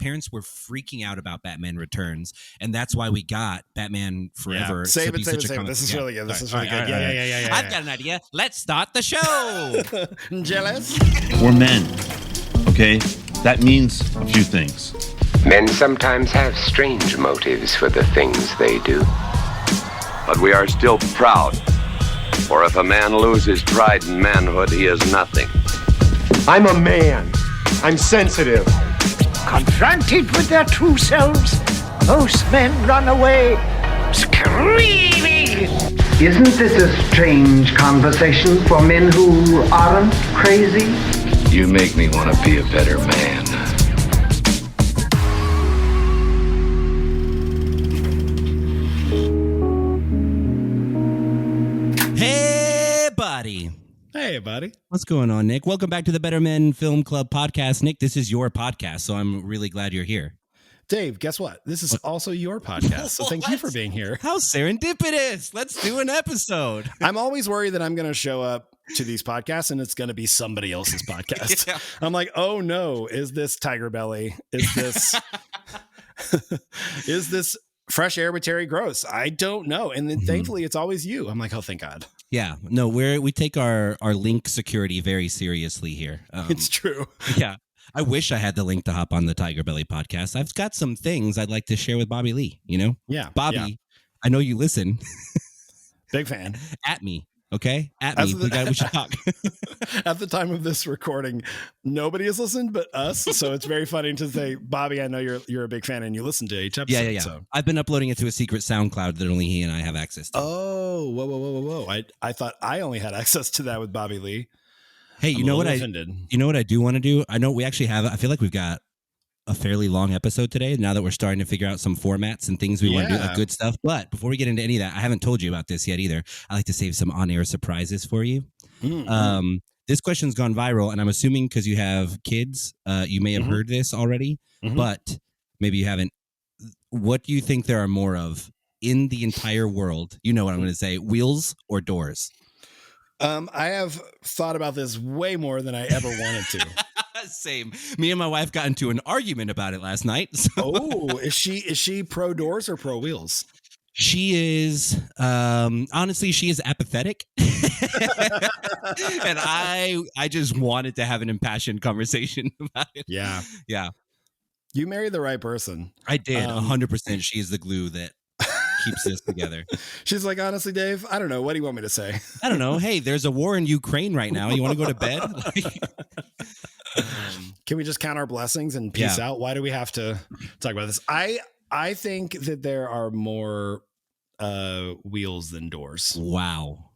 parents were freaking out about Batman Returns, and that's why we got Batman Forever. Save it. This is really good. This is really good. Yeah. I've got an idea. Let's start the show. Jealous? We're men, okay? That means a few things. Men sometimes have strange motives for the things they do. But we are still proud. For if a man loses pride in manhood, he is nothing. I'm a man. I'm sensitive. Confronted with their true selves, most men run away, screaming. Isn't this a strange conversation for men who aren't crazy? You make me want to be a better man. Hey, buddy. Hey, buddy. What's going on, Nick? Welcome back to the Better Men Film Club podcast. Nick, this is your podcast, so I'm really glad you're here. Dave, guess what? This is also your podcast, so thank you for being here. How serendipitous. Let's do an episode. I'm always worried that I'm going to show up to these podcasts and it's going to be somebody else's podcast. Yeah. I'm like, oh no, is this Tiger Belly? Is this is this Fresh Air with Terry Gross? I don't know. And then thankfully it's always you. I'm like, oh, thank God. Yeah, no, we take our link security very seriously here. It's true. Yeah, I wish I had the link to hop on the Tiger Belly podcast. I've got some things I'd like to share with Bobby Lee, you know? Yeah. Bobby, yeah. I know you listen. Big fan. At me, okay? At me. We should talk. At the time of this recording, nobody has listened but us. So it's very funny to say, Bobby, I know you're a big fan and you listen to each episode. Yeah. So. I've been uploading it to a secret SoundCloud that only he and I have access to. Oh, whoa. I thought I only had access to that with Bobby Lee. Hey, you know what I do want to do? I know we actually have, I feel like we've got a fairly long episode today now that we're starting to figure out some formats and things we want to do, like good stuff. But before we get into any of that, I haven't told you about this yet either. I like to save some on-air surprises for you. Mm-hmm. This question's gone viral, and I'm assuming because you have kids, you may have heard this already, but maybe you haven't. What do you think there are more of in the entire world? You know what I'm going to say, wheels or doors? I have thought about this way more than I ever wanted to. Same. Me and my wife got into an argument about it last night. So. Oh, is she pro doors or pro wheels? She is, honestly, she is apathetic. And I just wanted to have an impassioned conversation about it. Yeah. Yeah. You married the right person. I did. 100%. She is the glue that keeps this together. She's like, honestly, Dave, I don't know. What do you want me to say? I don't know. Hey, there's a war in Ukraine right now. You want to go to bed? Can we just count our blessings and peace out? Why do we have to talk about this? I think that there are more wheels than doors. Wow.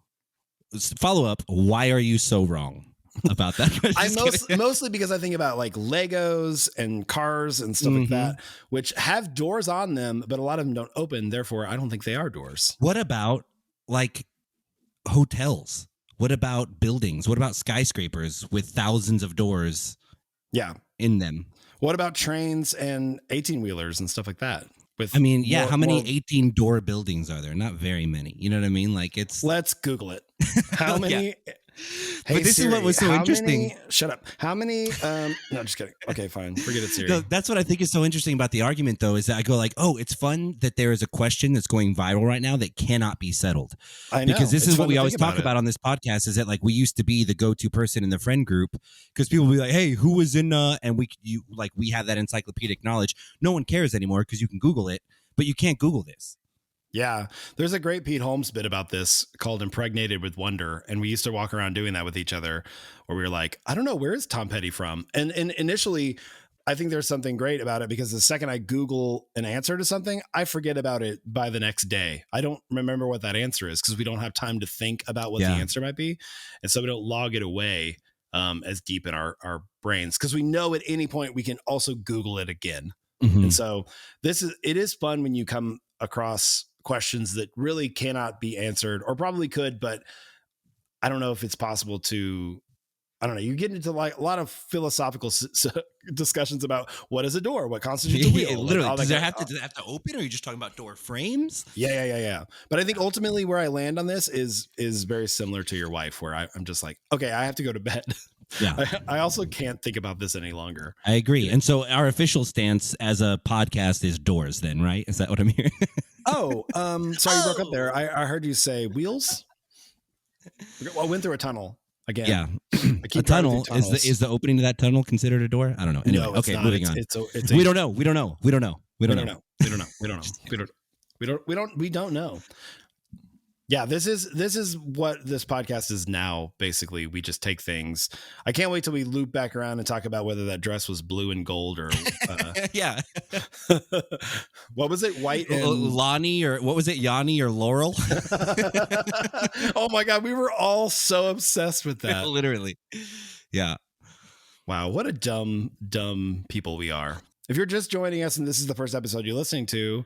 Follow up. Why are you so wrong about that? Mostly because I think about like Legos and cars and stuff like that, which have doors on them, but a lot of them don't open. Therefore, I don't think they are doors. What about like hotels? What about buildings? What about skyscrapers with thousands of doors in them? What about trains and 18-wheelers and stuff like that? How many 18-door buildings are there? Not very many. You know what I mean? Like it's. Let's Google it. How many? Hey, but this Siri, is what was so interesting. Shut up. How many? No, just kidding. Okay, fine. Forget it, Siri. No, that's what I think is so interesting about the argument, though, is that I go like, oh, it's fun that there is a question that's going viral right now that cannot be settled. I know. Because this is what we always talk about on this podcast is that like we used to be the go-to person in the friend group because people will be like, hey, who was in and we have that encyclopedic knowledge. No one cares anymore because you can Google it, but you can't Google this. Yeah, there's a great Pete Holmes bit about this called Impregnated with Wonder. And we used to walk around doing that with each other where we were like, I don't know, where is Tom Petty from? And initially, I think there's something great about it because the second I Google an answer to something, I forget about it by the next day. I don't remember what that answer is because we don't have time to think about what the answer might be. And so we don't log it away as deep in our brains because we know at any point we can also Google it again. And so it is fun when you come across questions that really cannot be answered or probably could, but I don't know if it's possible to, I don't know. You get into like a lot of philosophical discussions about what is a door, what constitutes a wheel. Literally, does it have to open, or are you just talking about door frames? Yeah. But I think ultimately where I land on this is very similar to your wife, where I'm just like, okay, I have to go to bed. Yeah. I also can't think about this any longer. I agree. And so our official stance as a podcast is doors then, right? Is that what I'm hearing? Sorry, you broke up there. I heard you say wheels. Well, I went through a tunnel again. Yeah. A tunnel is the opening to that tunnel considered a door? I don't know. Anyway, no, okay, not. Moving on. We don't know. Yeah, this is what this podcast is now. Basically, we just take things. I can't wait till we loop back around and talk about whether that dress was blue and gold or yeah. What was it? White and Lonnie, or what was it? Yanni or Laurel? Oh my God, we were all so obsessed with that. Literally. Yeah. Wow, what a dumb people we are. If you're just joining us and this is the first episode you're listening to,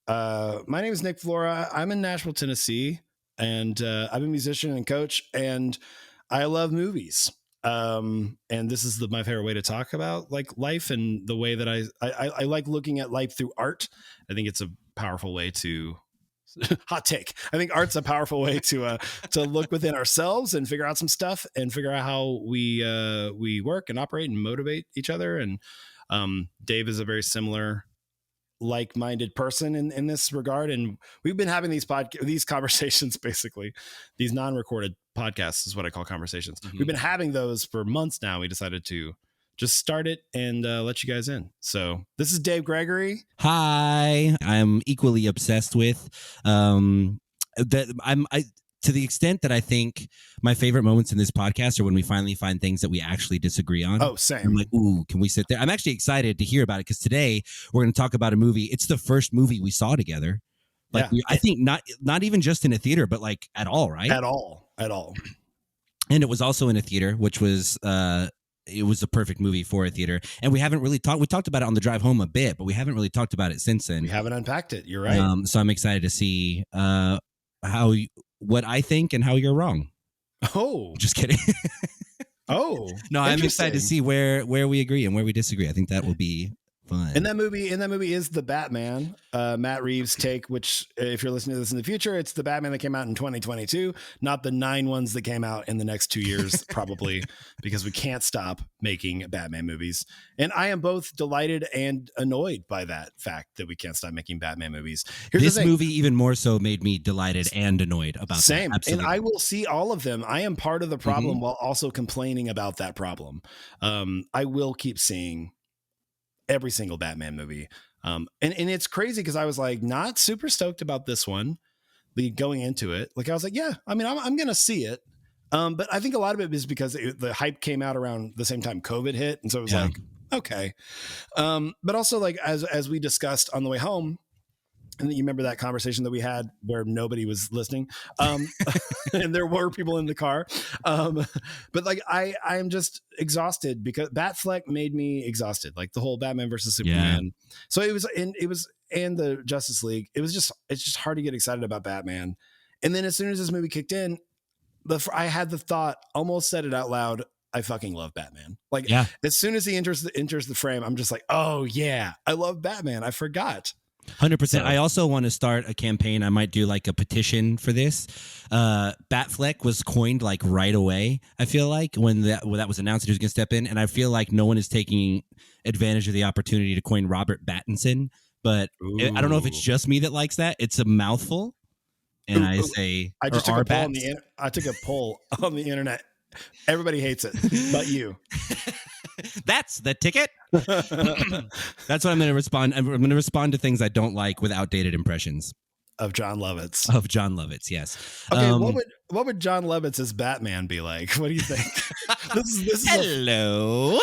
my name is Nick Flora. I'm in Nashville, Tennessee, and I'm a musician and coach, and I love movies. And this is my favorite way to talk about like life and the way that I like looking at life through art. I think it's a powerful way to hot take. I think art's a powerful way to look within ourselves and figure out some stuff and figure out how we work and operate and motivate each other. And Dave is a very similar like-minded person in this regard, and we've been having these conversations, basically these non-recorded podcasts is what I call conversations. We've been having those for months now. We decided to just start it and let you guys in. So this is Dave Gregory. Hi, I'm equally obsessed with that. To the extent that I think my favorite moments in this podcast are when we finally find things that we actually disagree on. Oh, same. I'm like, ooh, can we sit there? I'm actually excited to hear about it because today we're going to talk about a movie. It's the first movie we saw together. Like, yeah. I think not even just in a theater, but like at all, right? At all. And it was also in a theater, which was it was a perfect movie for a theater. And we haven't really we talked about it on the drive home a bit, but we haven't really talked about it since then. We haven't unpacked it. You're right. So I'm excited to see what I think and how you're wrong. Oh, just kidding. Oh, no, I'm excited to see where we agree and where we disagree. I think that will be fun. And that movie is the Batman, Matt Reeves take, which if you're listening to this in the future, it's the Batman that came out in 2022, not the 9 ones that came out in the next 2 years, probably because we can't stop making Batman movies. And I am both delighted and annoyed by that fact that we can't stop making Batman movies. This movie even more so made me delighted and annoyed about Same. that. Absolutely. And I will see all of them. I am part of the problem while also complaining about that problem. I will keep seeing every single Batman movie. And it's crazy because I was like not super stoked about this one going into it. Like I was like, yeah, I mean, I'm going to see it. But I think a lot of it is because the hype came out around the same time COVID hit. And so it was like, okay. But also like, as we discussed on the way home, and you remember that conversation that we had where nobody was listening, and there were people in the car. But like, I'm just exhausted because Batfleck made me exhausted. Like the whole Batman versus Superman. Yeah. So and the Justice League. It's just hard to get excited about Batman. And then as soon as this movie kicked in, I had the thought, almost said it out loud, I fucking love Batman. Like as soon as he enters the frame, I'm just like, oh yeah, I love Batman. I forgot. 100%. So, I also want to start a campaign. I might do like a petition for this. Batfleck was coined like right away. I feel like when that was announced that he was going to step in, and I feel like no one is taking advantage of the opportunity to coin Robert Pattinson. But I don't know if it's just me that likes that. It's a mouthful, and I say I just took a poll I took a poll on the internet. Everybody hates it, but you. That's the ticket. That's what I'm going to respond. I'm going to respond to things I don't like with outdated impressions of Jon Lovitz. Yes. Okay, what would Jon Lovitz as Batman be like? What do you think? Hello.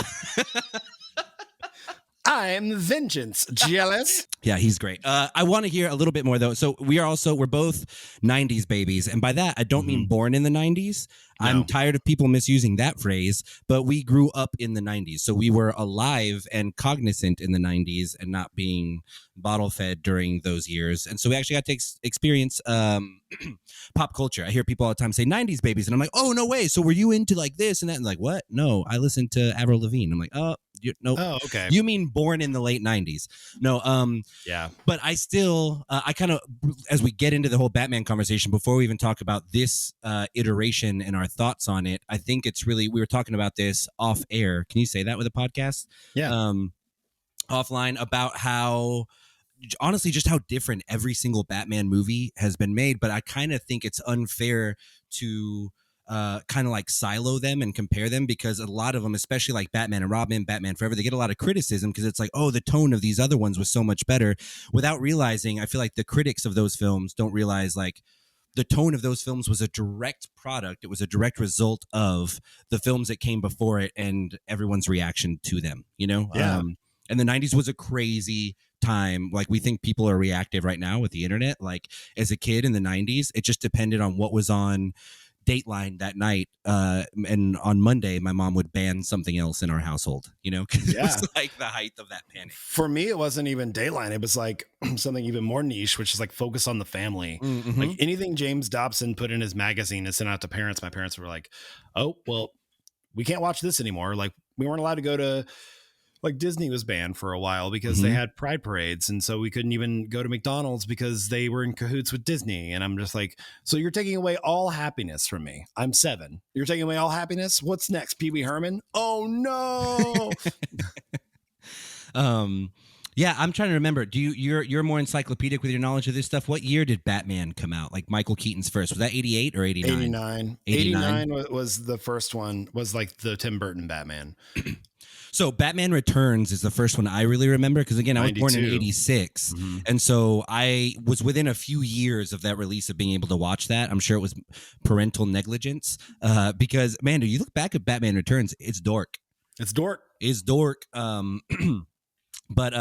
I'm vengeance. Jealous? Yeah, he's great. I want to hear a little bit more though. So we're both 90s babies. And by that, I don't mean born in the 90s. No. I'm tired of people misusing that phrase, but we grew up in the 90s. So we were alive and cognizant in the 90s and not being bottle fed during those years. And so we actually got to experience pop culture. I hear people all the time say 90s babies. And I'm like, oh, no way. So were you into like this and that? And like, what? No, I listened to Avril Lavigne. I'm like, oh, No. Oh, okay. You mean born in the late 90s. No. Yeah. But I still, I kind of, as we get into the whole Batman conversation, before we even talk about this iteration and our thoughts on it, I think it's really, we were talking about this off air. Can you say that with a podcast? Yeah. Offline, about how, honestly, just how different every single Batman movie has been made. But I kind of think it's unfair to kind of like silo them and compare them, because a lot of them, especially like Batman and Robin, Batman Forever, they get a lot of criticism because it's like, oh, the tone of these other ones was so much better, without realizing, I feel like the critics of those films don't realize, like, the tone of those films was a direct product. It was a direct result of the films that came before it and everyone's reaction to them, you know? Yeah. And the 90s was a crazy time. Like, we think people are reactive right now with the internet. Like, as a kid in the 90s, it just depended on what was on Dateline that night. And on Monday, my mom would ban something else in our household, you know, because it was like the height of that panic. For me, it wasn't even Dateline. It was like something even more niche, which is like Focus on the Family. Mm-hmm. Like anything James Dobson put in his magazine and sent out to parents, my parents were like, oh, well, we can't watch this anymore. Like, we weren't allowed to go to, like, Disney was banned for a while because they had pride parades. And so we couldn't even go to McDonald's because they were in cahoots with Disney. And I'm just like, so you're taking away all happiness from me. I'm 7. You're taking away all happiness. What's next? Pee Wee Herman? Oh no. Yeah, I'm trying to remember. You're more encyclopedic with your knowledge of this stuff. What year did Batman come out? Like Michael Keaton's first. Was that 88 or 89? 89 was the first one, was like the Tim Burton Batman. So Batman Returns is the first one I really remember, because, again, I was born in 86. Mm-hmm. And so I was within a few years of that release of being able to watch that. I'm sure it was parental negligence, because, man, do you look back at Batman Returns, it's dork. It's dork. It's dork. But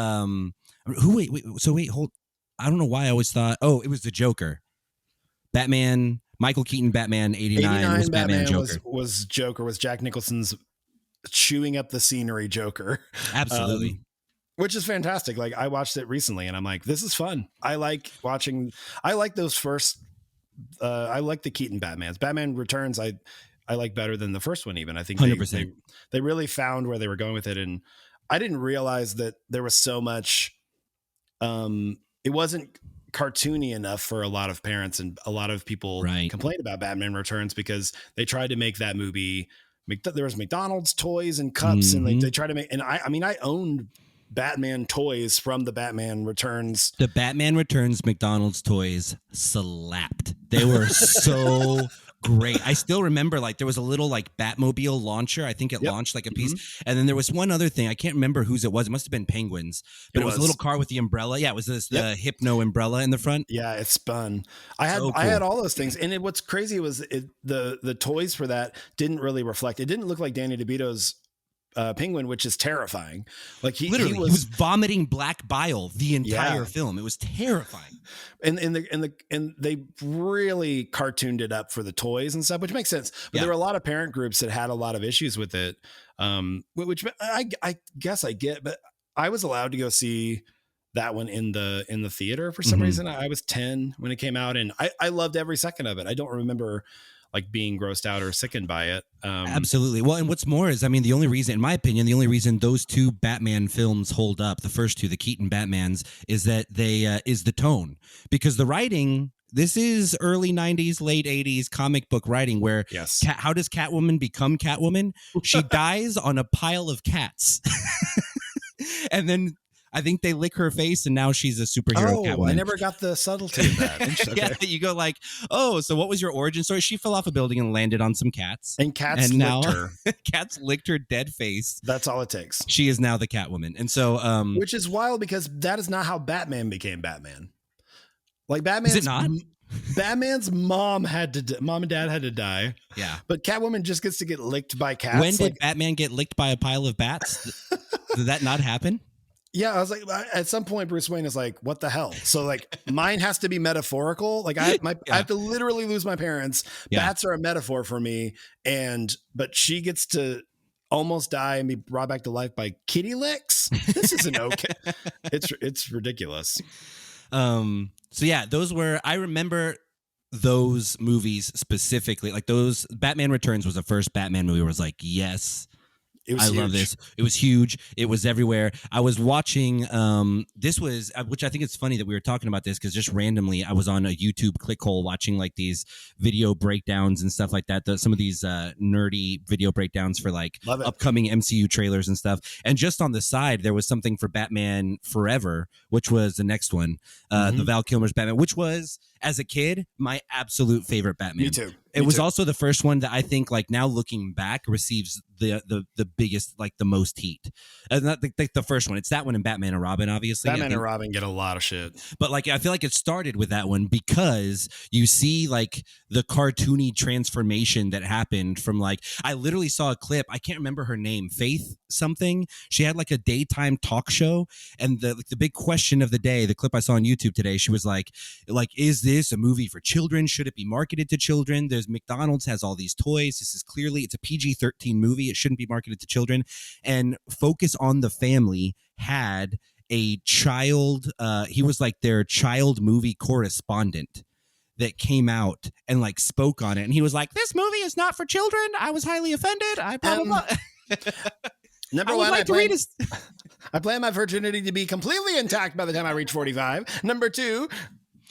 wait, hold. I don't know why I always thought, oh, it was the Joker. Batman, Michael Keaton, Batman 89 was Batman Joker. Was Joker, was Jack Nicholson's chewing up the scenery Joker. Absolutely. Which is fantastic. Like, I watched it recently and I'm like, this is fun. I like those first, I like the Keaton Batmans. Batman Returns, I like better than the first one even. I think 100%. They really found where they were going with it. And I didn't realize that there was so much, it wasn't cartoony enough for a lot of parents, and a lot of people complained about Batman Returns because they tried to make that movie. There was McDonald's toys and cups, and they tried to make, and I mean, I owned Batman toys from the Batman Returns. The Batman Returns McDonald's toys slapped. They were so great. I still remember, like, there was a little, like, Batmobile launcher. I think it launched like a piece. And then there was one other thing. I can't remember whose it was. It must have been Penguins. But it was a little car with the umbrella. Yeah, it was the Hypno umbrella in the front. Yeah, it spun. I had all those things. And what's crazy was the toys for that didn't really reflect. It didn't look like Danny DeVito's Penguin, which is terrifying. Like, he was vomiting black bile the entire film. It was terrifying. And they really cartooned it up for the toys and stuff, which makes sense. But there were a lot of parent groups that had a lot of issues with it, which I guess I get. But I was allowed to go see that one in the theater for some reason. I was 10 when it came out, and I loved every second of it. I don't remember like being grossed out or sickened by it. Absolutely. Well, and what's more is, I mean, the only reason, in my opinion, the only reason those two Batman films hold up, the first two, the Keaton Batmans, is that they is the tone, because the writing, this is early 90s, late 80s comic book writing, where how does Catwoman become Catwoman? She dies on a pile of cats. And then I think they lick her face, and now she's a superhero Catwoman. I never got the subtlety of that. Yeah, you go like, oh, so what was your origin story? She fell off a building and landed on some cats. And cats licked her. Cats licked her dead face. That's all it takes. She is now the Catwoman. And so... which is wild, because that is not how Batman became Batman. Like, Batman's... Is it not? Batman's mom and dad had to die. Yeah. But Catwoman just gets to get licked by cats. When did Batman get licked by a pile of bats? Did that not happen? Yeah, I was like, at some point, Bruce Wayne is like, what the hell? So, like, mine has to be metaphorical. Like, I have to literally lose my parents. Yeah. Bats are a metaphor for me. But she gets to almost die and be brought back to life by kitty licks. This isn't okay. It's ridiculous. So yeah, I remember those movies specifically. Like, those Batman Returns was the first Batman movie where I was like, yes, I love this. It was huge. It was everywhere. I was watching, this was, which I think it's funny that we were talking about this because just randomly I was on a YouTube clickhole watching like these video breakdowns and stuff like that. Some of these nerdy video breakdowns for like upcoming MCU trailers and stuff. And just on the side, there was something for Batman Forever, which was the next one, the Val Kilmer's Batman, which was, as a kid, my absolute favorite Batman. Me too. It was also the first one that I think, like now looking back, receives the biggest, like the most heat. Not the first one. It's that one and Batman and Robin, obviously. Batman and Robin get a lot of shit. But like, I feel like it started with that one because you see like the cartoony transformation that happened from like, I literally saw a clip. I can't remember her name, Faith something. She had like a daytime talk show. And the big question of the day, the clip I saw on YouTube today, she was like, is this a movie for children? Should it be marketed to children? There's McDonald's has all these toys. This is clearly, it's a PG-13 movie. It shouldn't be marketed to children. And Focus on the Family had a child, he was like their child movie correspondent that came out and like spoke on it. And he was like, this movie is not for children. I was highly offended. I probably Number one, I plan my virginity to be completely intact by the time I reach 45. Number two,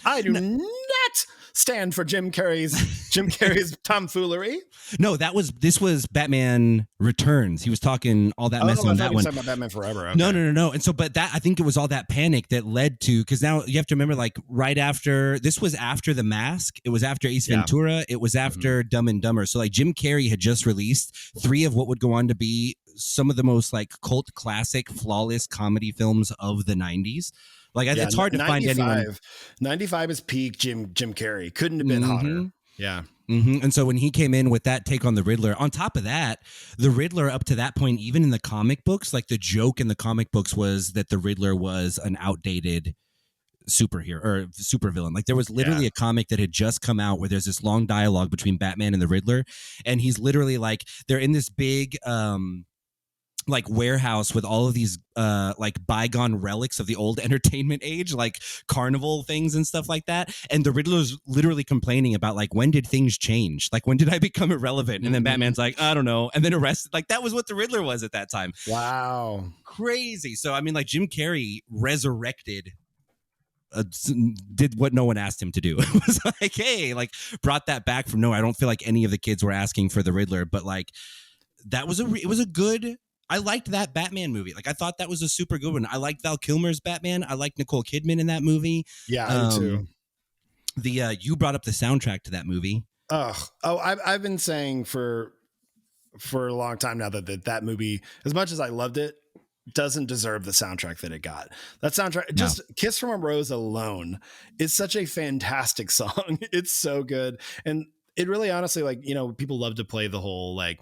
I do not stand for Jim Carrey's tomfoolery. No, this was Batman Returns. He was talking all that mess on that one. Talking about Batman Forever. Okay. No. And so, but that, I think it was all that panic that led to, because now you have to remember, like right after, this was after The Mask. It was after Ace Ventura. It was after Dumb and Dumber. So like Jim Carrey had just released 3 of what would go on to be some of the most like cult classic, flawless comedy films of the 90s. Like it's hard to find anyone. 95 is peak Jim Carrey. Couldn't have been hotter. Yeah. And so when he came in with that take on the Riddler, on top of that, the Riddler up to that point, even in the comic books, like the joke in the comic books was that the Riddler was an outdated superhero or supervillain. Like there was literally a comic that had just come out where there's this long dialogue between Batman and the Riddler, and he's literally like, they're in this big like warehouse with all of these like bygone relics of the old entertainment age, like carnival things and stuff like that. And the Riddler's literally complaining about like, when did things change? Like, when did I become irrelevant? And then Batman's like, I don't know. And then arrested. Like that was what the Riddler was at that time. Wow. Crazy. So, I mean, like Jim Carrey resurrected did what no one asked him to do. It was like, hey, like brought that back from nowhere. I don't feel like any of the kids were asking for the Riddler, but like that was it was a good, I liked that Batman movie. Like I thought that was a super good one. I liked Val Kilmer's Batman. I liked Nicole Kidman in that movie. Yeah, I do too. You brought up the soundtrack to that movie. I've been saying for a long time now that movie, as much as I loved it, doesn't deserve the soundtrack that it got. That soundtrack, just Kiss from a Rose alone, is such a fantastic song. It's so good. And it really honestly, like, you know, people love to play the whole like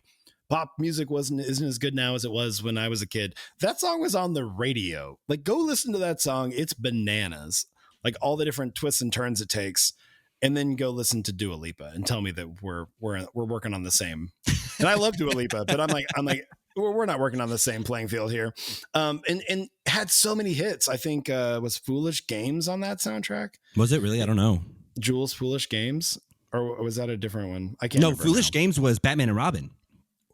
pop music isn't as good now as it was when I was a kid. That song was on the radio. Like, go listen to that song. It's bananas. Like all the different twists and turns it takes. And then go listen to Dua Lipa and tell me that we're working on the same. And I love Dua Lipa, but I'm like, we're not working on the same playing field here. And had so many hits. I think was Foolish Games on that soundtrack. Was it really? I don't know. Jules' Foolish Games, or was that a different one? I can't. No, Foolish Games was Batman and Robin.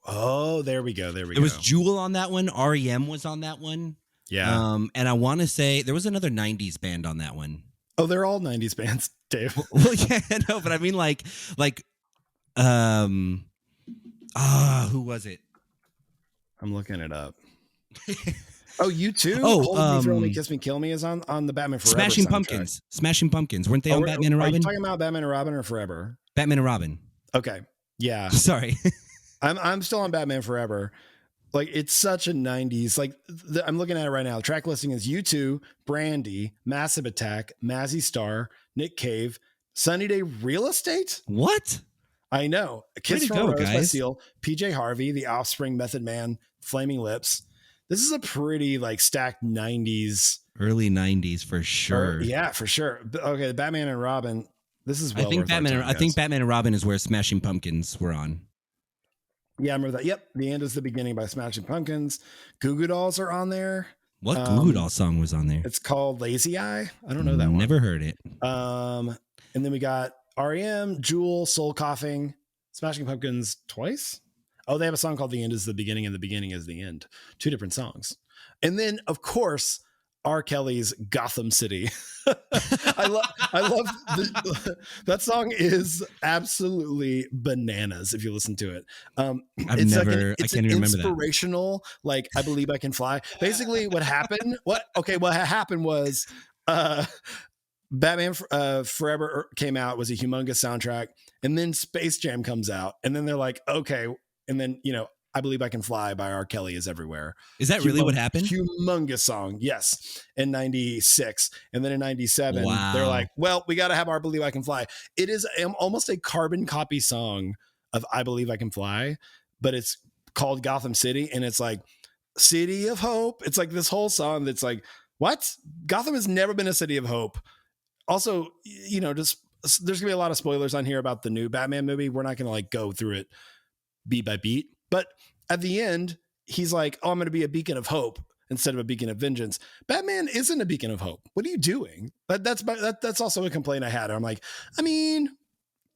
Oh, there we go. It was Jewel on that one. REM was on that one. Yeah. And I want to say there was another 90s band on that one. Oh, they're all 90s bands, Dave. Well, yeah, no, but I mean like who was it? I'm looking it up. Oh, you too? Oh, Hold Me, Thrill Me, Kiss Me, Kill Me is on the Batman Forever Smashing soundtrack. Pumpkins. Smashing Pumpkins. Weren't they on Batman and Robin? Are you talking about Batman and Robin or Forever? Batman and Robin. Okay. Yeah. Sorry. I'm still on Batman Forever. Like, it's such a 90s. Like, I'm looking at it right now. The track listing is U2, Brandy, Massive Attack, Mazzy Star, Nick Cave, Sunny Day Real Estate. What? I know. Kiss from a Rose by Seal, PJ Harvey, The Offspring, Method Man, Flaming Lips. This is a pretty like stacked 90s. Early 90s for sure. Yeah, for sure. Okay, Batman and Robin. This is well I think Batman and Robin is where Smashing Pumpkins were on. Yeah, I remember that. Yep. The End is the Beginning by Smashing Pumpkins. Goo Goo Dolls are on there. What Goo Goo Doll song was on there? It's called Lazy Eye. I don't know that one. Never heard it. And then we got REM, Jewel, Soul Coughing, Smashing Pumpkins twice. Oh, they have a song called "The End Is the Beginning" and "The Beginning Is the End." 2 different songs. And then, of course, R. Kelly's "Gotham City." I love that song is absolutely bananas if you listen to it. I can't even remember that. Inspirational, like "I Believe I Can Fly." Basically, what happened was Batman Forever came out, was a humongous soundtrack, and then Space Jam comes out, and then they're like, okay, and then "I Believe I Can Fly" by R. Kelly is everywhere. Is that really what happened? Humongous song, yes, in 96. And then in 97, they're like, well, we got to have "I Believe I Can Fly." It is almost a carbon copy song of "I Believe I Can Fly," but it's called Gotham City, and it's like, City of Hope. It's like this whole song that's like, what? Gotham has never been a city of hope. Also, just there's going to be a lot of spoilers on here about the new Batman movie. We're not going to like go through it beat by beat. But at the end, he's like, oh, I'm going to be a beacon of hope instead of a beacon of vengeance. Batman isn't a beacon of hope. What are you doing? That's also a complaint I had. I'm like, I mean,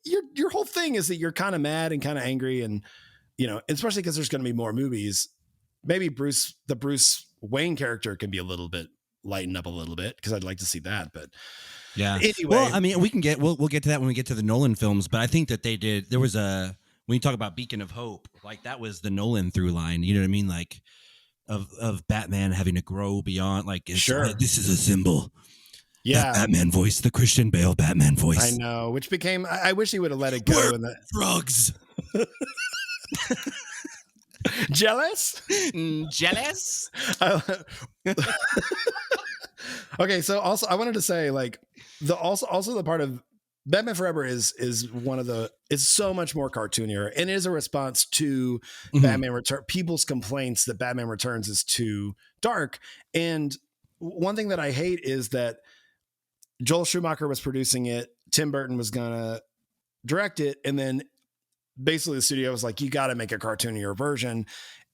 your whole thing is that you're kind of mad and kind of angry. And, especially because there's going to be more movies. Maybe the Bruce Wayne character can be a little bit lightened up a little bit because I'd like to see that. But yeah. Anyway. Well, I mean, we'll get to that when we get to the Nolan films. But I think that there was when you talk about beacon of hope, like that was the Nolan through line, you know what I mean? Like of Batman having to grow beyond, like, sure, this is a symbol. Yeah. That Batman voice, the Christian Bale Batman voice. I know, which became, I wish he would have let it go. Drugs. Jealous? Jealous? Okay, so also I wanted to say, like, also the part of Batman Forever is so much more cartoonier, and is a response to Batman Returns. People's complaints that Batman Returns is too dark. And one thing that I hate is that Joel Schumacher was producing it, Tim Burton was gonna direct it, and then basically the studio was like, you got to make a cartoonier version.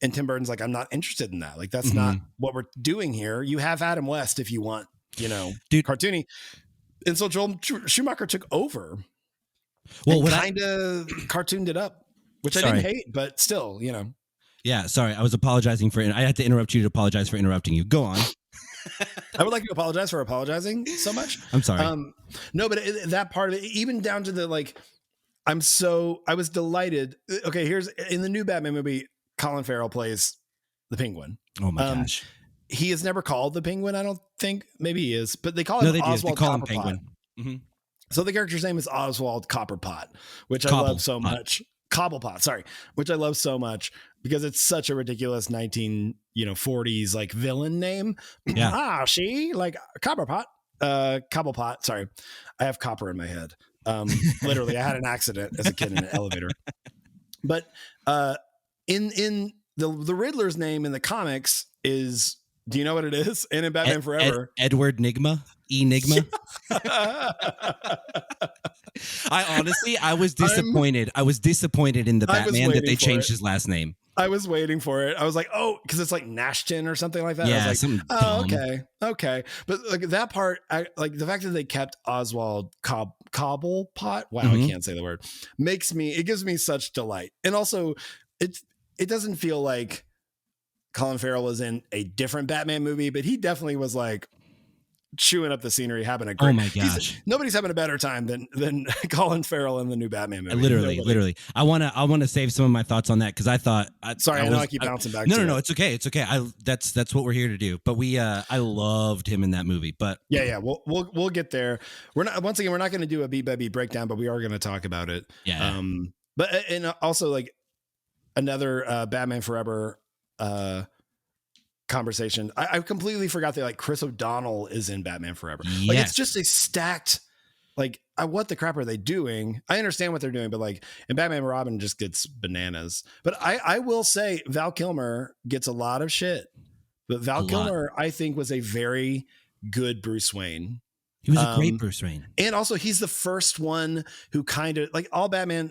And Tim Burton's like, I'm not interested in that. Like, that's not what we're doing here. You have Adam West if you want, cartoony. And so Joel Schumacher took over. Well, kind of cartooned it up, which I didn't hate, but still, Yeah, sorry. I was apologizing I had to interrupt you to apologize for interrupting you. Go on. I would like to apologize for apologizing so much. I'm sorry. No, but that part of it, even down to the, like, I was delighted. Okay, here's in the new Batman movie, Colin Farrell plays the Penguin. Oh my gosh. He is never called the Penguin, I don't think. Maybe he is, but they call him Oswald Copperpot. Penguin. Mm-hmm. So the character's name is Oswald Copperpot, which I love so much. Cobblepot, sorry, which I love so much because it's such a ridiculous 1940s like villain name. Yeah. Like Copperpot, Cobblepot. Sorry, I have copper in my head. Literally, I had an accident as a kid in an elevator. But in the Riddler's name in the comics is, do you know what it is? And in Batman Forever, Edward Enigma. I was disappointed. I was disappointed in the Batman that they changed his last name. I was waiting for it. I was like, oh, because it's like Nashton or something like that. Yeah, I was like, okay. But like that part, like the fact that they kept Oswald Cobblepot, wow, I can't say the word, it gives me such delight. And also, it doesn't feel like Colin Farrell was in a different Batman movie, but he definitely was like chewing up the scenery, having a great. Oh my gosh! Nobody's having a better time than Colin Farrell in the new Batman movie. Literally. I want to save some of my thoughts on that because I thought. I know I keep bouncing back. No, it's okay. It's okay. That's what we're here to do. But I loved him in that movie. But yeah, we'll get there. We're not going to do a beat by beat breakdown, but we are going to talk about it. Yeah. But and also like another Batman Forever conversation. I completely forgot that like Chris O'Donnell is in Batman Forever. Yes. Like it's just a stacked, like what the crap are they doing? I understand what they're doing, but like and Batman and Robin just gets bananas. But I will say Val Kilmer gets a lot of shit. But Val Kilmer, I think, was a very good Bruce Wayne. He was a great Bruce Wayne. And also he's the first one who kind of like all Batman,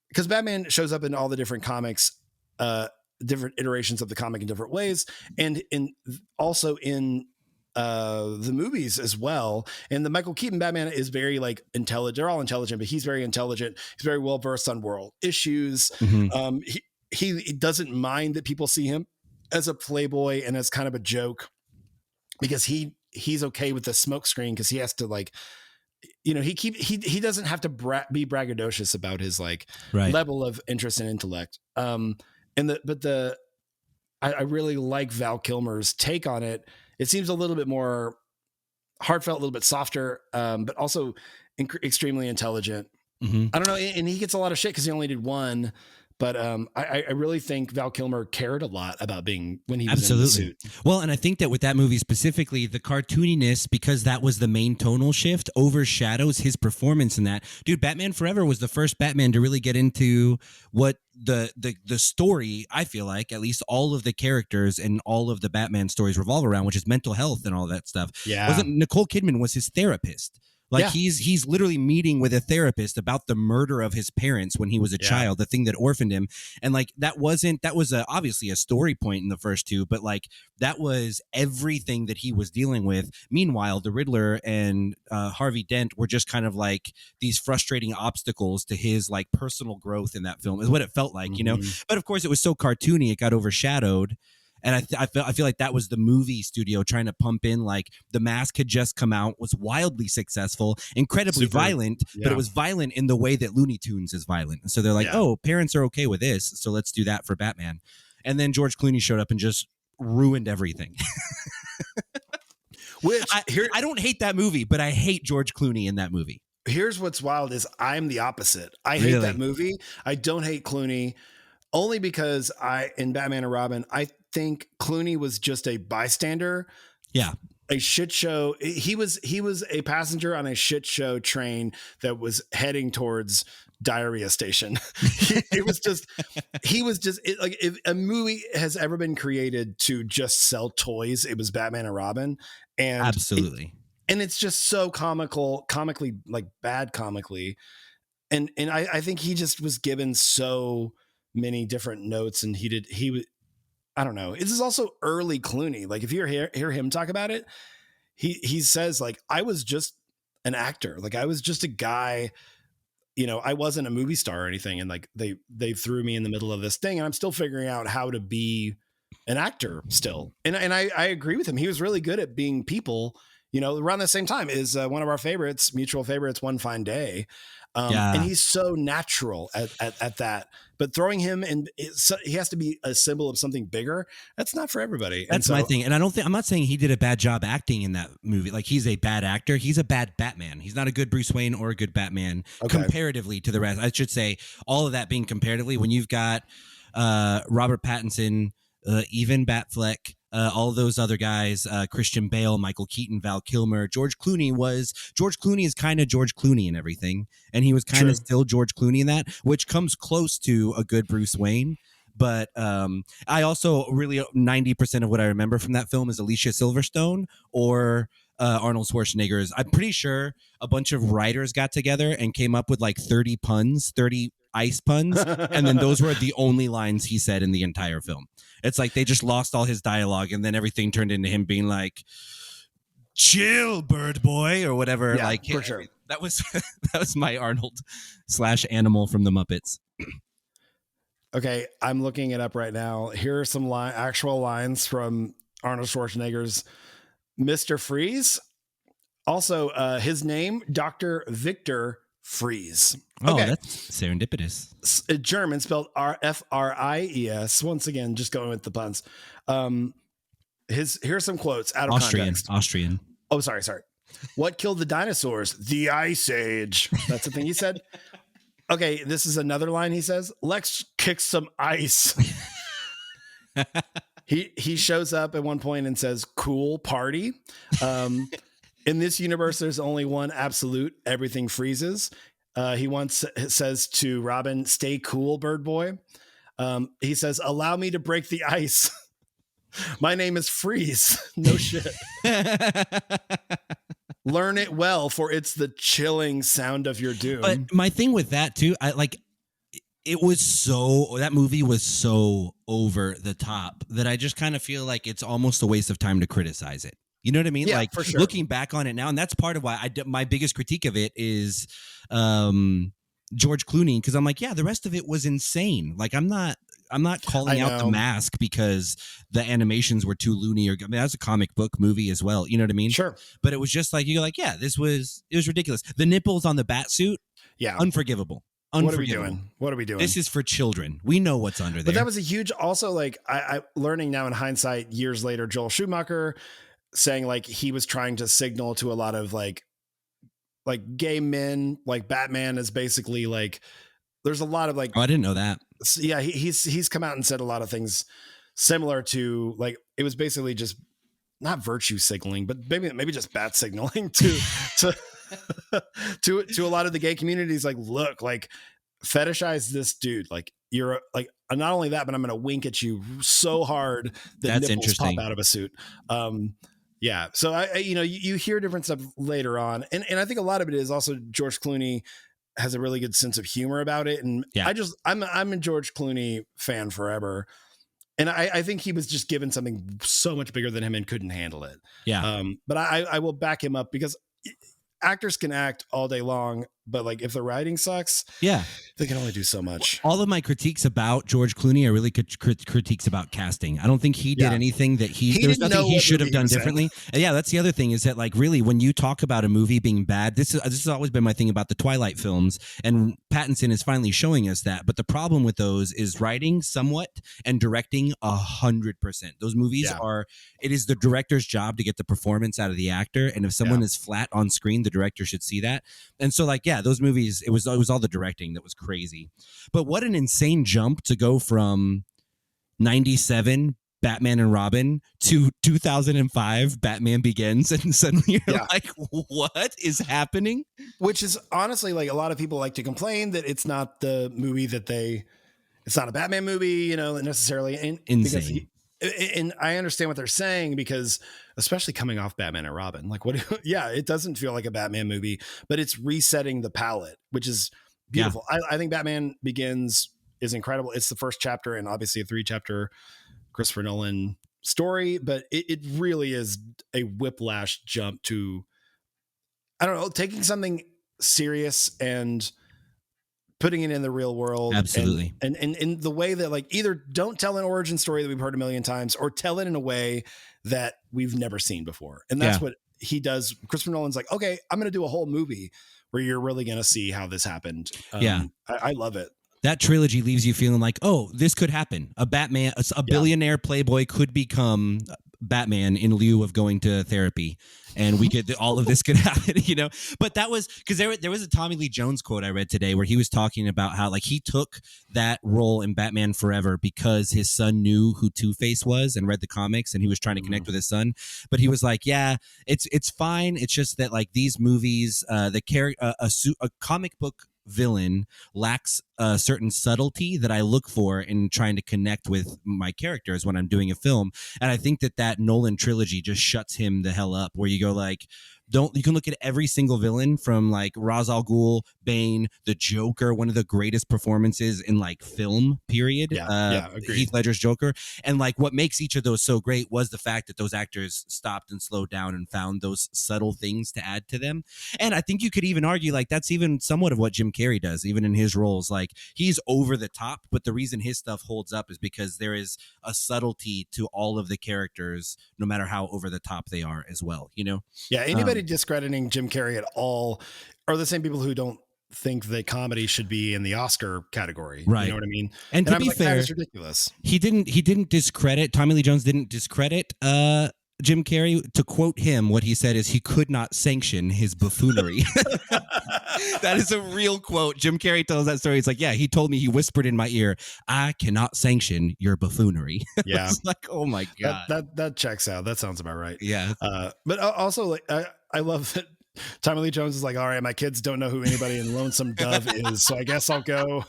because Batman shows up in all the different comics, different iterations of the comic in different ways, and also in the movies as well. And the Michael Keaton Batman is very like intelligent. They're all intelligent, but he's very intelligent. He's very well versed on world issues. he doesn't mind that people see him as a playboy and as kind of a joke, because he's okay with the smoke screen, because he has to like, you know, he doesn't have to be braggadocious about his like level of interest and intellect. I really like Val Kilmer's take on it. It seems a little bit more heartfelt, a little bit softer, but also extremely intelligent. Mm-hmm. I don't know. And he gets a lot of shit because he only did one. But I really think Val Kilmer cared a lot about being when he was in the suit. Well, and I think that with that movie specifically, the cartooniness, because that was the main tonal shift, overshadows his performance in that. Dude, Batman Forever was the first Batman to really get into what the story, I feel like, at least all of the characters and all of the Batman stories revolve around, which is mental health and all that stuff. Yeah. Nicole Kidman was his therapist. Like he's literally meeting with a therapist about the murder of his parents when he was a child, the thing that orphaned him. And like, that was obviously a story point in the first two, but like that was everything that he was dealing with. Meanwhile, the Riddler and Harvey Dent were just kind of like these frustrating obstacles to his like personal growth in that film is what it felt like, you know? But of course it was so cartoony, it got overshadowed. And I feel like that was the movie studio trying to pump in, like, The Mask had just come out, was wildly successful, incredibly violent, but it was violent in the way that Looney Tunes is violent. And so they're like, oh, parents are okay with this, so let's do that for Batman. And then George Clooney showed up and just ruined everything. Which I don't hate that movie, but I hate George Clooney in that movie. Here's what's wild is I'm the opposite. I hate that movie. I don't hate Clooney. Only because in Batman and Robin, I think Clooney was just a bystander. Yeah. A shit show. He was a passenger on a shit show train that was heading towards diarrhea station. He was just like, if a movie has ever been created to just sell toys, it was Batman and Robin. And absolutely. And it's just so comically, like bad comically. And I think he just was given so many different notes, and I don't know. This is also early Clooney. Like if you hear him talk about it, he says like, I was just an actor. Like I was just a guy, you know, I wasn't a movie star or anything. And like they threw me in the middle of this thing, and I'm still figuring out how to be an actor still. And I agree with him. He was really good at being people, you know. Around the same time is one of our favorites, mutual favorites, One Fine Day. And he's so natural at that, but throwing him in, he has to be a symbol of something bigger. That's not for everybody. That's my thing. And I'm not saying he did a bad job acting in that movie. Like he's a bad actor. He's a bad Batman. He's not a good Bruce Wayne or a good Batman comparatively to the rest. I should say all of that being comparatively, when you've got Robert Pattinson, even Batfleck, all those other guys, Christian Bale, Michael Keaton, Val Kilmer, George Clooney is kind of George Clooney in everything. And he was kind of still George Clooney in that, which comes close to a good Bruce Wayne. But I also really 90% of what I remember from that film is Alicia Silverstone or Arnold Schwarzenegger's. I'm pretty sure a bunch of writers got together and came up with like 30 ice puns, and then those were the only lines he said in the entire film. It's like they just lost all his dialogue, and then everything turned into him being like, chill, bird boy, or whatever. Yeah, like for sure. That was my Arnold / animal from the Muppets. Okay, I'm looking it up right now. Here are some actual lines from Arnold Schwarzenegger's Mr. Freeze. Also, his name, Dr. Victor Freeze. Oh, that's serendipitous. German, spelled Fries. Once again, just going with the puns. Here's some quotes out of context. Austrian. Oh, sorry. What killed the dinosaurs? The Ice Age. That's the thing he said. Okay, this is another line he says. Let's kick some ice. He shows up at one point and says, cool party. In this universe, there's only one absolute. Everything freezes. He once says to Robin, stay cool, bird boy. He says, allow me to break the ice. My name is Freeze. No shit. Learn it well, for it's the chilling sound of your doom. But my thing with that too, that movie was so over the top that I just kind of feel like it's almost a waste of time to criticize it. You know what I mean? Yeah, like for sure. Looking back on it now, and that's part of why my biggest critique of it is George Clooney, because I'm like, yeah, the rest of it was insane. Like I'm not I'm not calling out The Mask because the animations were too loony, or I mean, that's a comic book movie as well. You know what I mean? Sure. But it was just like, you're like, yeah, it was ridiculous. The nipples on the bat suit, unforgivable. What are we doing? This is for children. We know what's under there. But that was a huge, also, like, I learning now in hindsight, years later, Joel Schumacher saying like he was trying to signal to a lot of like gay men, like Batman is basically like, there's a lot of like, oh, I didn't know that. Yeah. He's come out and said a lot of things similar to, like, it was basically just not virtue signaling, but maybe just bat signaling to a lot of the gay communities. Like, look, like, fetishize this dude. Like, you're like, not only that, but I'm going to wink at you so hard that nipples pop out of a suit. Yeah. So I you hear different stuff later on. And I think a lot of it is also George Clooney has a really good sense of humor about it. And I'm a George Clooney fan forever. And I think he was just given something so much bigger than him and couldn't handle it. Yeah. But I will back him up, because actors can act all day long, but like, if the writing sucks, they can only do so much. All of my critiques about George Clooney are really critiques about casting. I don't think he did anything that there was nothing he should have done differently. And yeah, that's the other thing, is that, like, really, when you talk about a movie being bad, this has always been my thing about the Twilight films, and Pattinson is finally showing us that. But the problem with those is writing somewhat and directing 100%. Those movies it is the director's job to get the performance out of the actor, and if someone is flat on screen, the director should see that. And so, like, those movies, it was all the directing that was crazy. But what an insane jump to go from 97 Batman and Robin to 2005 Batman Begins, and suddenly you're like, what is happening? Which is honestly, like, a lot of people like to complain that it's not the movie it's not a Batman movie, necessarily. And insane. And I understand what they're saying, because especially coming off Batman and Robin, like, it doesn't feel like a Batman movie, but it's resetting the palette, which is beautiful. I think Batman Begins is incredible. It's the first chapter, and obviously a 3-chapter Christopher Nolan story, but it really is a whiplash jump to, I don't know, taking something serious and putting it in the real world. Absolutely. And in the way that, like, either don't tell an origin story that we've heard a million times, or tell it in a way that we've never seen before. And that's what he does. Christopher Nolan's like, okay, I'm going to do a whole movie where you're really going to see how this happened. I love it. That trilogy leaves you feeling like, oh, this could happen. A Batman, a billionaire playboy could become Batman in lieu of going to therapy, and we could, all of this could happen, But that was because there was a Tommy Lee Jones quote I read today where he was talking about how, like, he took that role in Batman Forever because his son knew who Two-Face was and read the comics, and he was trying to connect with his son. But he was like, yeah, it's fine. It's just that, like, these movies, a comic book villain lacks a certain subtlety that I look for in trying to connect with my characters when I'm doing a film. And I think that Nolan trilogy just shuts him the hell up, where you go, like, you can look at every single villain from, like, Ra's al Ghul, Bane, the Joker, one of the greatest performances in, like, film, period. Heath Ledger's Joker. And, like, what makes each of those so great was the fact that those actors stopped and slowed down and found those subtle things to add to them. And I think you could even argue, like, that's even somewhat of what Jim Carrey does, even in his roles. Like, he's over the top, but the reason his stuff holds up is because there is a subtlety to all of the characters, no matter how over the top they are as well, Yeah, anybody discrediting Jim Carrey at all are the same people who don't think that comedy should be in the Oscar category. Right. You know what I mean? And to be fair, that is ridiculous. He didn't discredit, Tommy Lee Jones didn't discredit Jim Carrey. To quote him, what he said is he could not sanction his buffoonery. That is a real quote. Jim Carrey tells that story. It's like, yeah, he told me, he whispered in my ear, I cannot sanction your buffoonery. Yeah. It's like, oh my God. That checks out. That sounds about right. Yeah. But also, like, I love that Tommy Lee Jones is like, all right, my kids don't know who anybody in Lonesome Dove is, so I guess I'll go.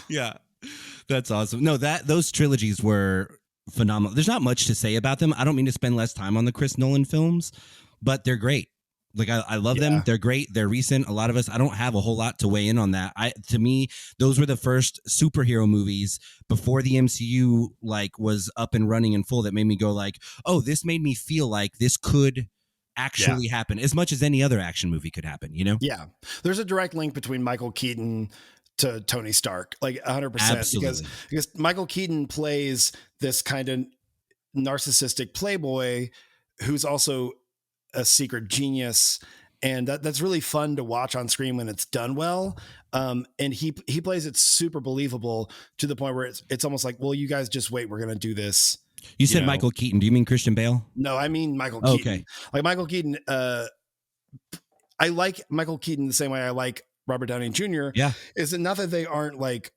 Yeah. That's awesome. No, those trilogies were phenomenal. There's not much to say about them. I don't mean to spend less time on the Chris Nolan films, but they're great. Like, I love them. They're great. They're recent. A lot of us, I don't have a whole lot to weigh in on that. To me, those were the first superhero movies before the MCU, like, was up and running in full, that made me go, like, oh, this made me feel like this could actually happen as much as any other action movie could happen, Yeah. There's a direct link between Michael Keaton to Tony Stark, like 100%. Absolutely. Because Michael Keaton plays this kind of narcissistic playboy who's also a secret genius, and that's really fun to watch on screen when it's done well. And he plays it super believable to the point where it's almost like, well, you guys just wait, we're gonna do this. You said Michael Keaton. Do you mean Christian Bale? No, I mean Michael Keaton. Okay. Like Michael Keaton, I like Michael Keaton the same way I like Robert Downey Jr. Yeah. Is it not that they aren't like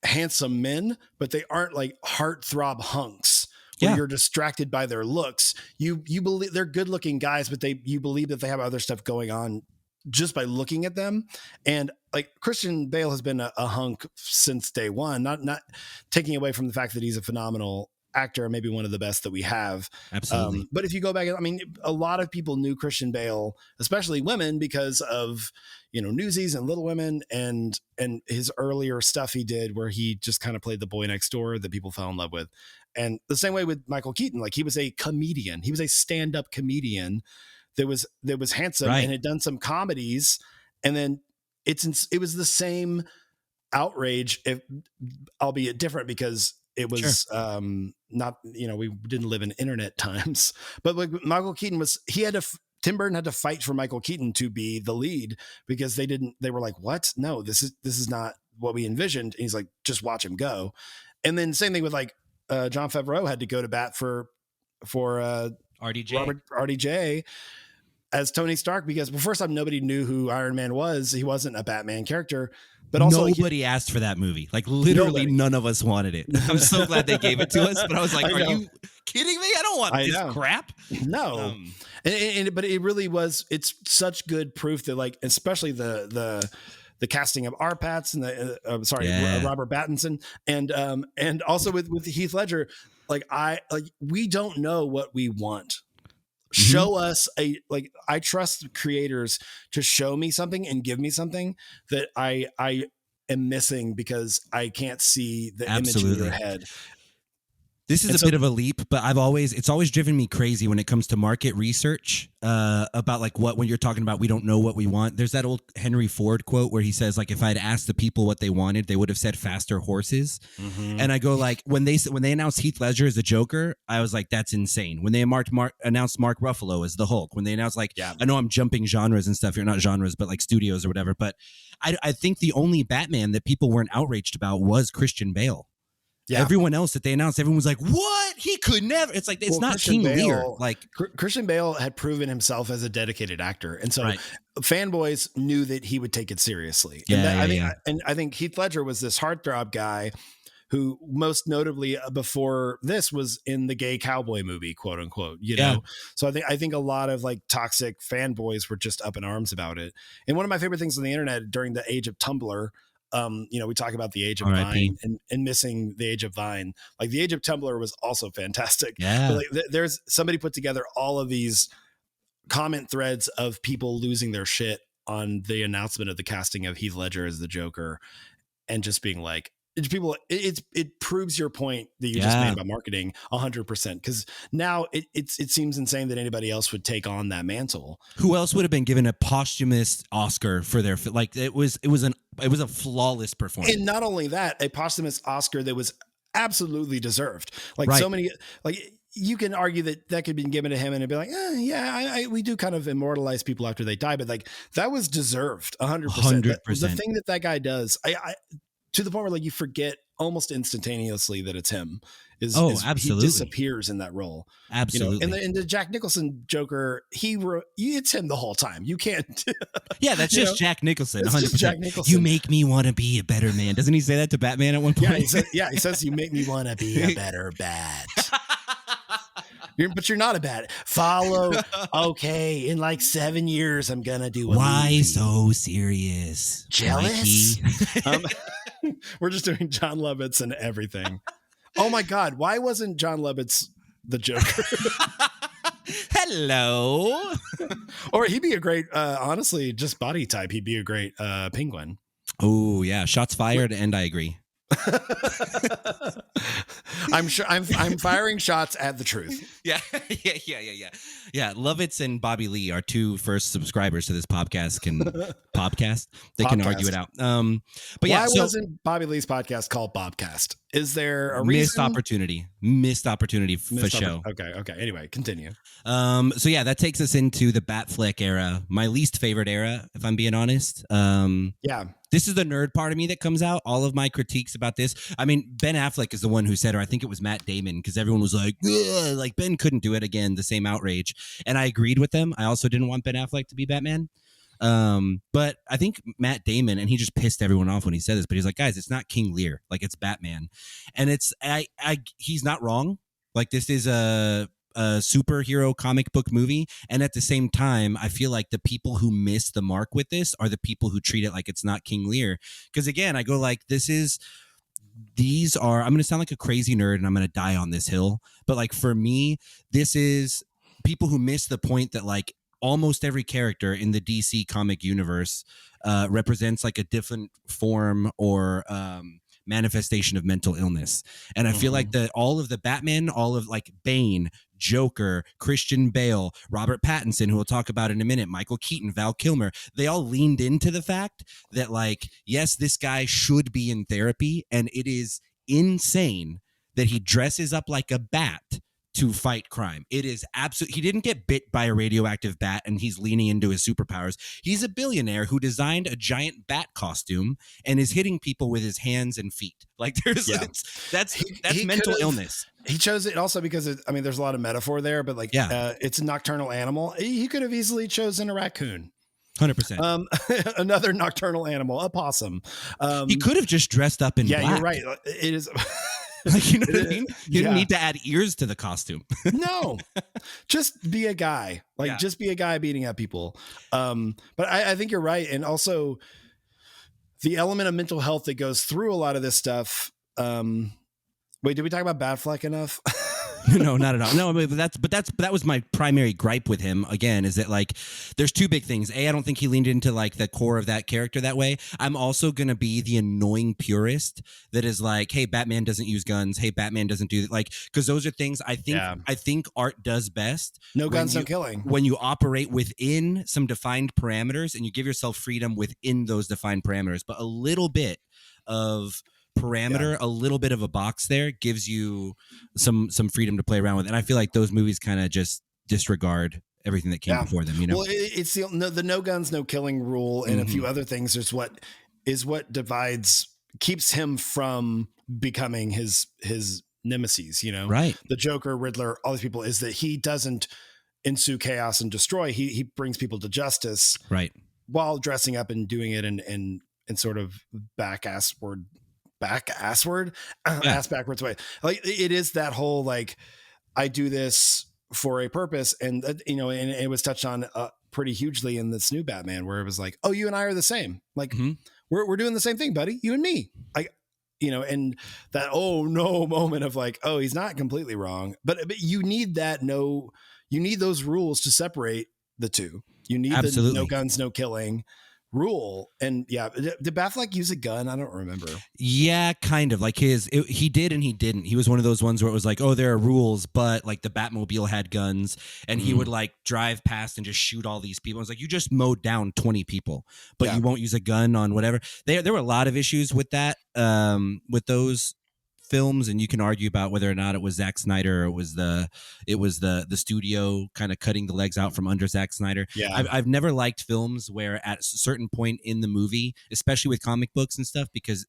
handsome men, but they aren't like heartthrob hunks where you're distracted by their looks. You believe they're good looking guys, but you believe that they have other stuff going on just by looking at them. And like Christian Bale has been a hunk since day one, not taking away from the fact that he's a phenomenal actor, maybe one of the best that we have. Absolutely. But if you go back, I mean, a lot of people knew Christian Bale, especially women, because of, Newsies and Little Women and his earlier stuff he did where he just kind of played the boy next door that people fell in love with. And the same way with Michael Keaton, like he was a comedian. He was a stand-up comedian that was handsome and had done some comedies. And then it was the same outrage, albeit different because it was not, we didn't live in internet times, but like Michael Keaton Tim Burton had to fight for Michael Keaton to be the lead because they were like, what? No, this is not what we envisioned. And he's like, just watch him go. And then same thing with like Jon Favreau had to go to bat for RDJ as Tony Stark because first time nobody knew who Iron Man was. He wasn't a Batman character. But also nobody asked for that movie. Like literally none of us wanted it. I'm so glad they gave it to us. But I was like, are you kidding me? I don't want this crap. No. But it really was, it's such good proof that like, especially the casting of R-Pats and Robert Pattinson and also with Heath Ledger, we don't know what we want. Show us I trust creators to show me something and give me something that I am missing because I can't see the image in your head. This is a bit of a leap, but it's always driven me crazy when it comes to market research about like when you're talking about we don't know what we want. There's that old Henry Ford quote where he says like if I'd asked the people what they wanted, they would have said faster horses. Mm-hmm. And I go like when they announced Heath Ledger as the Joker, I was like that's insane. When they announced Mark Ruffalo as the Hulk, when they announced I know I'm jumping genres and stuff. You're not genres, but like studios or whatever. But I think the only Batman that people weren't outraged about was Christian Bale. Yeah. Everyone else that they announced, everyone was like, what? He could never. It's like, it's not Christian King Lear. Like Christian Bale had proven himself as a dedicated actor. And so fanboys knew that he would take it seriously. And I think Heath Ledger was this heartthrob guy who most notably before this was in the gay cowboy movie, quote unquote, know? So I think a lot of like toxic fanboys were just up in arms about it. And one of my favorite things on the internet during the age of Tumblr, we talk about the age of Vine and missing the age of Vine. Like the age of Tumblr was also fantastic. Yeah. But like, there's somebody put together all of these comment threads of people losing their shit on the announcement of the casting of Heath Ledger as the Joker and just being like, it proves your point that you just made about marketing 100%. Because now it seems insane that anybody else would take on that mantle. Who else would have been given a posthumous Oscar for their it was a flawless performance. And not only that, a posthumous Oscar that was absolutely deserved. Like so many, like you can argue that could have been given to him and it'd be like, we do kind of immortalize people after they die, but like that was deserved 100%. 100%. The thing that guy does, to the point where like you forget almost instantaneously that it's him. Absolutely. He disappears in that role. Absolutely. And the Jack Nicholson Joker, it's him the whole time. You can't. Yeah, that's just Jack Nicholson. 100%. Jack Nicholson. You make me want to be a better man. Doesn't he say that to Batman at one point? He says you make me want to be a better bat. But you're not a bat. Follow. Okay, in like 7 years, I'm gonna do. Why so serious? Jealous. We're just doing Jon Lovitz and everything. Oh my God! Why wasn't Jon Lovitz the Joker? Hello. Or he'd be a great, honestly, just body type. He'd be a great Penguin. Oh yeah, shots fired, and I agree. I'm sure I'm firing shots at the truth. Yeah. Yeah. Lovitz and Bobby Lee are two first subscribers to this podcast. They can argue it out. But why wasn't Bobby Lee's podcast called Bobcast? Is there a reason? Missed opportunity for show. Okay. Anyway, continue. So yeah, that takes us into the Batfleck era, my least favorite era, if I'm being honest. Yeah. This is the nerd part of me that comes out. All of my critiques about this. I mean, Ben Affleck is the one who said, or I think it was Matt Damon, because everyone was like Ben couldn't do it again. The same outrage, and I agreed with them. I also didn't want Ben Affleck to be Batman. But I think Matt Damon, and he just pissed everyone off when he said this, but he's like, guys, it's not King Lear, like it's Batman, and it's he's not wrong. Like this is a superhero comic book movie, and at the same time I feel like the people who miss the mark with this are the people who treat it like it's not King Lear, because again I go like I'm going to sound like a crazy nerd and I'm going to die on this hill, but like for me this is people who miss the point that like almost every character in the DC comic universe represents like a different form or manifestation of mental illness. And I feel like that all of the Batman, all of like Bane, Joker, Christian Bale, Robert Pattinson, who we'll talk about in a minute, Michael Keaton, Val Kilmer, they all leaned into the fact that like, yes, this guy should be in therapy, and it is insane that he dresses up like a bat to fight crime. It is he didn't get bit by a radioactive bat and he's leaning into his superpowers. He's a billionaire who designed a giant bat costume and is hitting people with his hands and feet. Like there's that's mental illness. He chose it also because there's a lot of metaphor there, but like it's a nocturnal animal. He could have easily chosen a raccoon. 100%. Another nocturnal animal, a possum. He could have just dressed up in black. You're right. It is. Like, you know what I mean? You didn't need to add ears to the costume. No, just be a guy. Just be a guy beating up people. But I think you're right. And also the element of mental health that goes through a lot of this stuff. Wait, did we talk about Batfleck enough? No, not at all. No, but that was my primary gripe with him. Again, is that like there's two big things. I don't think he leaned into like the core of that character that way. I'm also gonna be the annoying purist that is like, hey, Batman doesn't use guns. Hey, Batman doesn't do like, because those are things I think art does best. No guns, no killing. When you operate within some defined parameters and you give yourself freedom within those defined parameters, but a little bit of parameter, a little bit of a box there gives you some freedom to play around with. And I feel like those movies kind of just disregard everything that came before them, you know? Well, it's the no guns, no killing rule and a few other things is what divides, keeps him from becoming his nemesis, you know? Right. The Joker, Riddler, all these people, is that he doesn't ensue chaos and destroy. He brings people to justice. Right. While dressing up and doing it in sort of ass backwards way. Like it is that whole like I do this for a purpose, and and it was touched on pretty hugely in this new Batman, where it was like, oh, you and I are the same. Like we're doing the same thing, buddy. You and me. And that moment of like, oh, he's not completely wrong, but you need you need those rules to separate the two. You need the no guns, no killing rule. And did Batfleck use a gun? I don't remember. Yeah, kind of like he did and he didn't. He was one of those ones where it was like, oh, there are rules, but like the Batmobile had guns and he would like drive past and just shoot all these people. It's like, you just mowed down 20 people, but you won't use a gun on whatever. There were a lot of issues with that, with those films, and you can argue about whether or not it was Zack Snyder or it was the studio kind of cutting the legs out from under Zack Snyder. I've never liked films where at a certain point in the movie, especially with comic books and stuff, because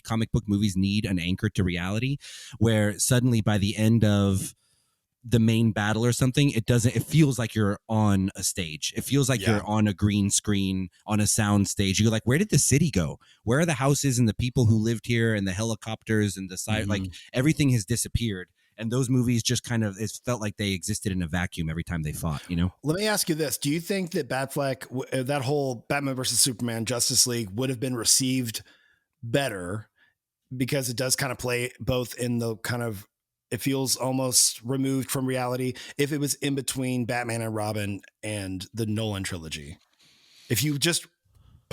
comic book movies need an anchor to reality, where suddenly by the end of the main battle or something, it feels like you're on a stage. It feels like you're on a green screen on a sound stage. You're like, where did the city go? Where are the houses and the people who lived here and the helicopters and the side? Like everything has disappeared. And those movies just kind of, it felt like they existed in a vacuum every time they fought, you know? Let me ask you this. Do you think that Batfleck, that whole Batman versus Superman Justice League would have been received better, because it does kind of play both in the kind of, it feels almost removed from reality, if it was in between Batman and Robin and the Nolan trilogy? If you just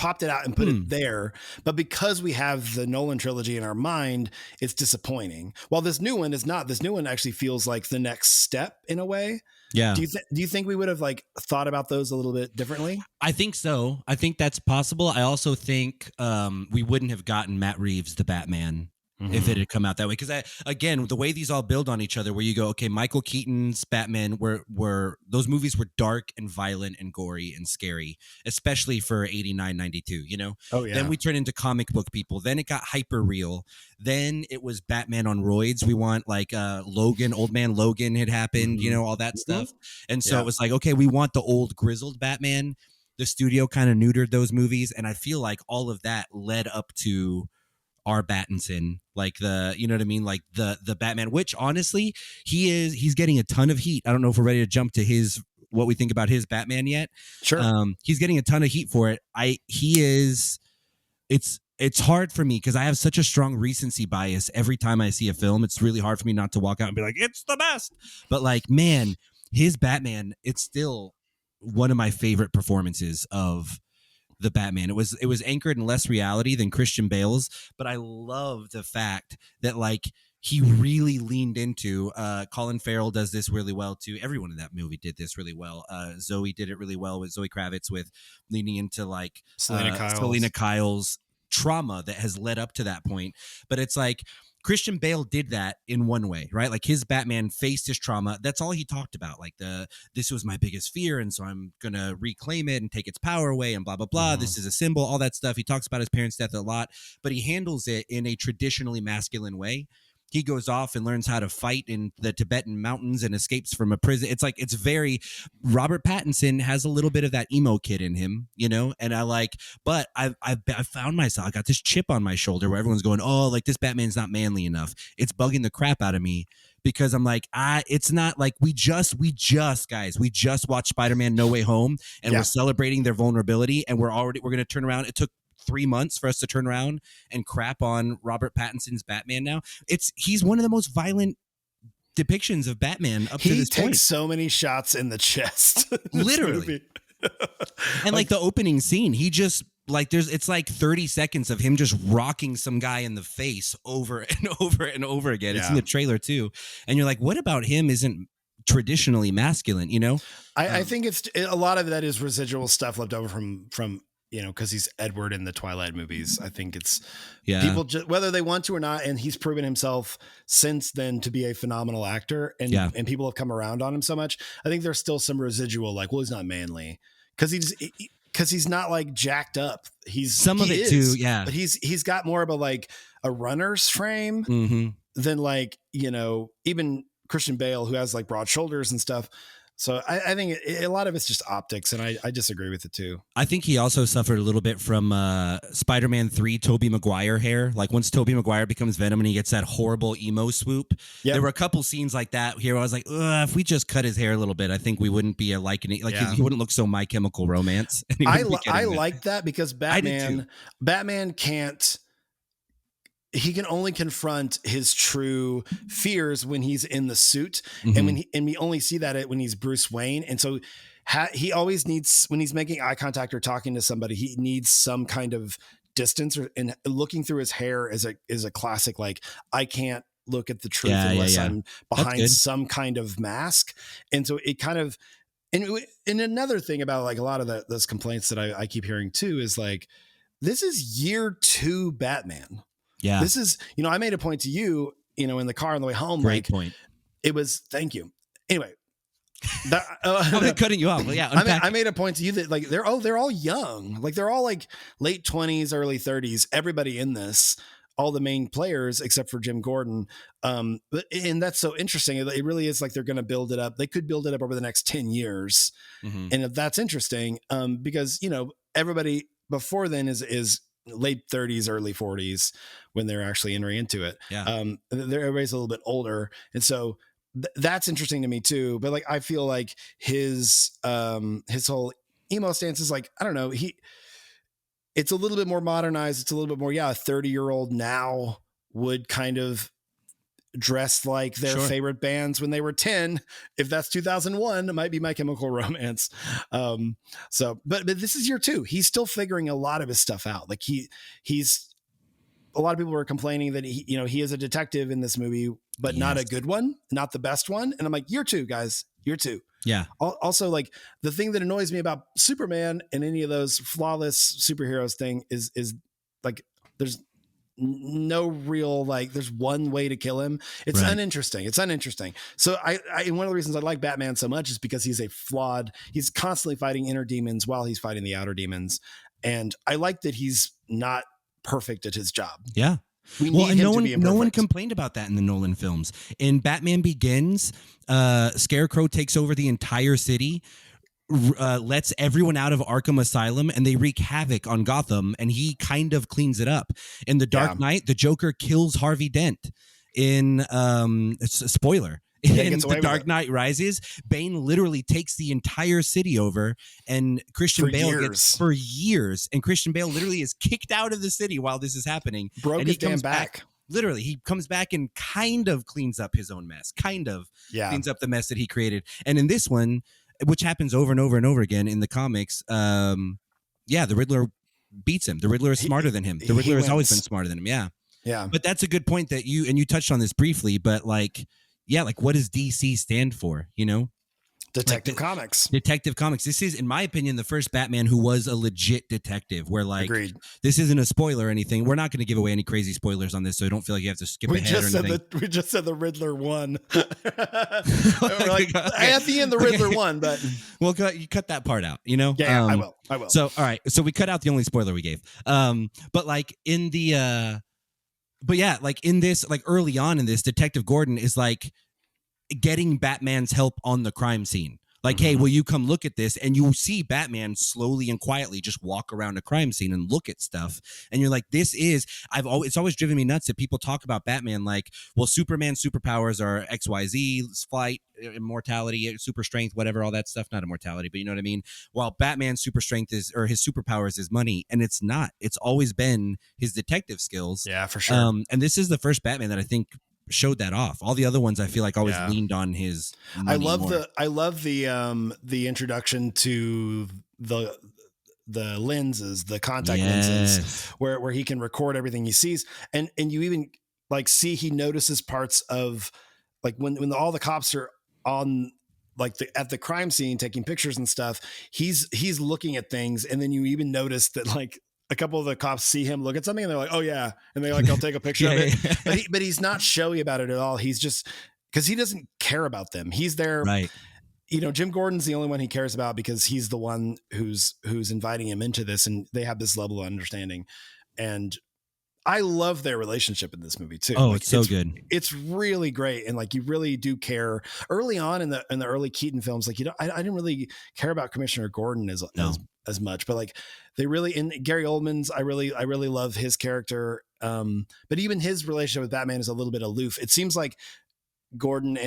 popped it out and put it there. But because we have the Nolan trilogy in our mind, it's disappointing. While this new one is not. This new one actually feels like the next step in a way. Yeah. Do you think we would have like thought about those a little bit differently? I think so. I think that's possible. I also think we wouldn't have gotten Matt Reeves, the Batman, if it had come out that way. Because again, the way these all build on each other, where you go, okay, Michael Keaton's Batman were those movies were dark and violent and gory and scary, especially for 89, 92, you know? Oh, yeah. Then we turn into comic book people. Then it got hyper real. Then it was Batman on roids. We want like Logan, Old Man Logan had happened, you know, all that stuff. And so it was like, okay, we want the old grizzled Batman. The studio kind of neutered those movies. And I feel like all of that led up to our Battinson, like the, you know what I mean? Like the Batman, which honestly, he's getting a ton of heat. I don't know if we're ready to jump to what we think about his Batman yet. Sure. He's getting a ton of heat for it. It's hard for me because I have such a strong recency bias every time I see a film. It's really hard for me not to walk out and be like, it's the best. But like, man, his Batman, it's still one of my favorite performances of the Batman. It was anchored in less reality than Christian Bale's, but I love the fact that like he really leaned into Colin Farrell does this really well too. Everyone in that movie did this really well. Zoe did it really well with Zoe Kravitz with leaning into like Selena Kyle's trauma that has led up to that point. But it's like Christian Bale did that in one way, right? Like his Batman faced his trauma. That's all he talked about. Like this was my biggest fear, and so I'm gonna reclaim it and take its power away, and blah blah blah. This is a symbol, all that stuff. He talks about his parents' death a lot, but he handles it in a traditionally masculine way. He goes off and learns how to fight in the Tibetan mountains and escapes from a prison. It's like, it's very, Robert Pattinson has a little bit of that emo kid in him, you know? And but I found myself, I got this chip on my shoulder where everyone's going, oh, like this Batman's not manly enough. It's bugging the crap out of me because I'm like, it's not like we just watched Spider-Man No Way Home and we're celebrating their vulnerability and we're going to turn around. It took 3 months for us to turn around and crap on Robert Pattinson's Batman now. He's one of the most violent depictions of Batman up to this point. He takes so many shots in the chest. Literally. And like the opening scene, he just like it's like 30 seconds of him just rocking some guy in the face over and over and over again. It's in the trailer too. And you're like, what about him isn't traditionally masculine, you know? I think it's a lot of that is residual stuff left over from you know, because he's Edward in the Twilight movies. I think it's people whether they want to or not, and he's proven himself since then to be a phenomenal actor, and people have come around on him so much. I think there's still some residual, like, well, he's not manly because he's not like jacked up. He's of it too, yeah. But he's got more of a runner's frame than like, you know, even Christian Bale, who has like broad shoulders and stuff. So I think a lot of it's just optics, and I disagree with it too. I think he also suffered a little bit from Spider-Man 3 Tobey Maguire hair. Like once Tobey Maguire becomes Venom and he gets that horrible emo swoop. Yep. There were a couple scenes like that here where I was like, if we just cut his hair a little bit, I think we wouldn't be liking it. Like he wouldn't look so My Chemical Romance. I like that because Batman can't. He can only confront his true fears when he's in the suit, and we only see that when he's Bruce Wayne. And so he always needs, when he's making eye contact or talking to somebody, he needs some kind of distance, and looking through his hair is a classic. Like, I can't look at the truth unless I'm behind some kind of mask. And so it kind of, and another thing about like a lot of those complaints that I keep hearing too is like, this is year 2 Batman. Yeah. This is, you know, I made a point to you, you know, in the car on the way home. Great point. It was, thank you. Anyway. I'm cutting you off. Well, yeah. I made a point to you that like, they're all young. Like they're all like late 20s, early 30s, everybody in this, all the main players, except for Jim Gordon. And that's so interesting. It really is like, they're going to build it up. They could build it up over the next 10 years. And that's interesting because, you know, everybody before then is late 30s, early 40s when they're actually entering into it. Yeah. Everybody's a little bit older. And so that's interesting to me too. But like, I feel like his whole emo stance is like, I don't know, it's a little bit more modernized. It's a little bit more, a 30-year-old now would kind of dressed like their favorite bands when they were 10. If that's 2001, it might be My Chemical Romance. But this is year 2. He's still figuring a lot of his stuff out. Like he's a lot of people were complaining that he is a detective in this movie, but not a good one, not the best one. And I'm like, year 2, guys, year 2. Yeah. Also, like the thing that annoys me about Superman and any of those flawless superheroes thing is like there's no real, like there's one way to kill him. It's uninteresting. It's uninteresting. So I one of the reasons I like Batman so much is because he's constantly fighting inner demons while he's fighting the outer demons. And I like that he's not perfect at his job. Yeah. No one complained about that in the Nolan films. In Batman Begins, Scarecrow takes over the entire city, lets everyone out of Arkham Asylum, and they wreak havoc on Gotham, and he kind of cleans it up. In The Dark Knight, the Joker kills Harvey Dent. In spoiler. In The Dark Knight Rises, Bane literally takes the entire city over, and Christian Bale gets for years, and Christian Bale literally is kicked out of the city while this is happening. Broke his damn back. Literally, he comes back and kind of cleans up his own mess, cleans up the mess that he created. And in this one, which happens over and over and over again in the comics, the Riddler beats him. The Riddler is smarter than him. The Riddler has always been smarter than him. Yeah. Yeah. But that's a good point that you touched on this briefly, but like what does DC stand for? Detective Comics. Detective Comics. This is, in my opinion, the first Batman who was a legit detective. Where Agreed. This isn't a spoiler or anything. We're not going to give away any crazy spoilers on this, so don't feel like you have to skip ahead or anything. We just said the Riddler won. At the end, the Riddler won, but you cut that part out. Yeah, I will. So all right, so we cut out the only spoiler we gave. But like in the. But yeah, like in this, like early on in this, Detective Gordon is like getting Batman's help on the crime scene. Like, hey, will you come look at this? And you see Batman slowly and quietly just walk around a crime scene and look at stuff. And you're like, it's always driven me nuts that people talk about Batman like, well, Superman's superpowers are XYZ, flight, immortality, super strength, whatever, all that stuff. Not immortality, but you know what I mean? While Batman's super strength his superpowers is money. And it's not. It's always been his detective skills. Yeah, for sure. And this is the first Batman that I think showed that off. All the other ones I feel like always leaned on his money more. I love the introduction to the lenses, the contact lenses, where he can record everything he sees, and you even like see he notices parts of like when all the cops are on like at the crime scene taking pictures and stuff, he's looking at things, and then you even notice that like a couple of the cops see him look at something and they're like, oh yeah. And they're like, I'll take a picture of it. But he's not showy about it at all. He's just, cause he doesn't care about them. He's there. Right. Jim Gordon's the only one he cares about because he's the one who's inviting him into this, and they have this level of understanding. And I love their relationship in this movie too. Oh, like, it's so good. It's really great. And like, you really do care early on in the early Keaton films. Like, I didn't really care about Commissioner Gordon as much, but like they really, in Gary Oldman's, I really love his character. But even his relationship with Batman is a little bit aloof. It seems like Gordon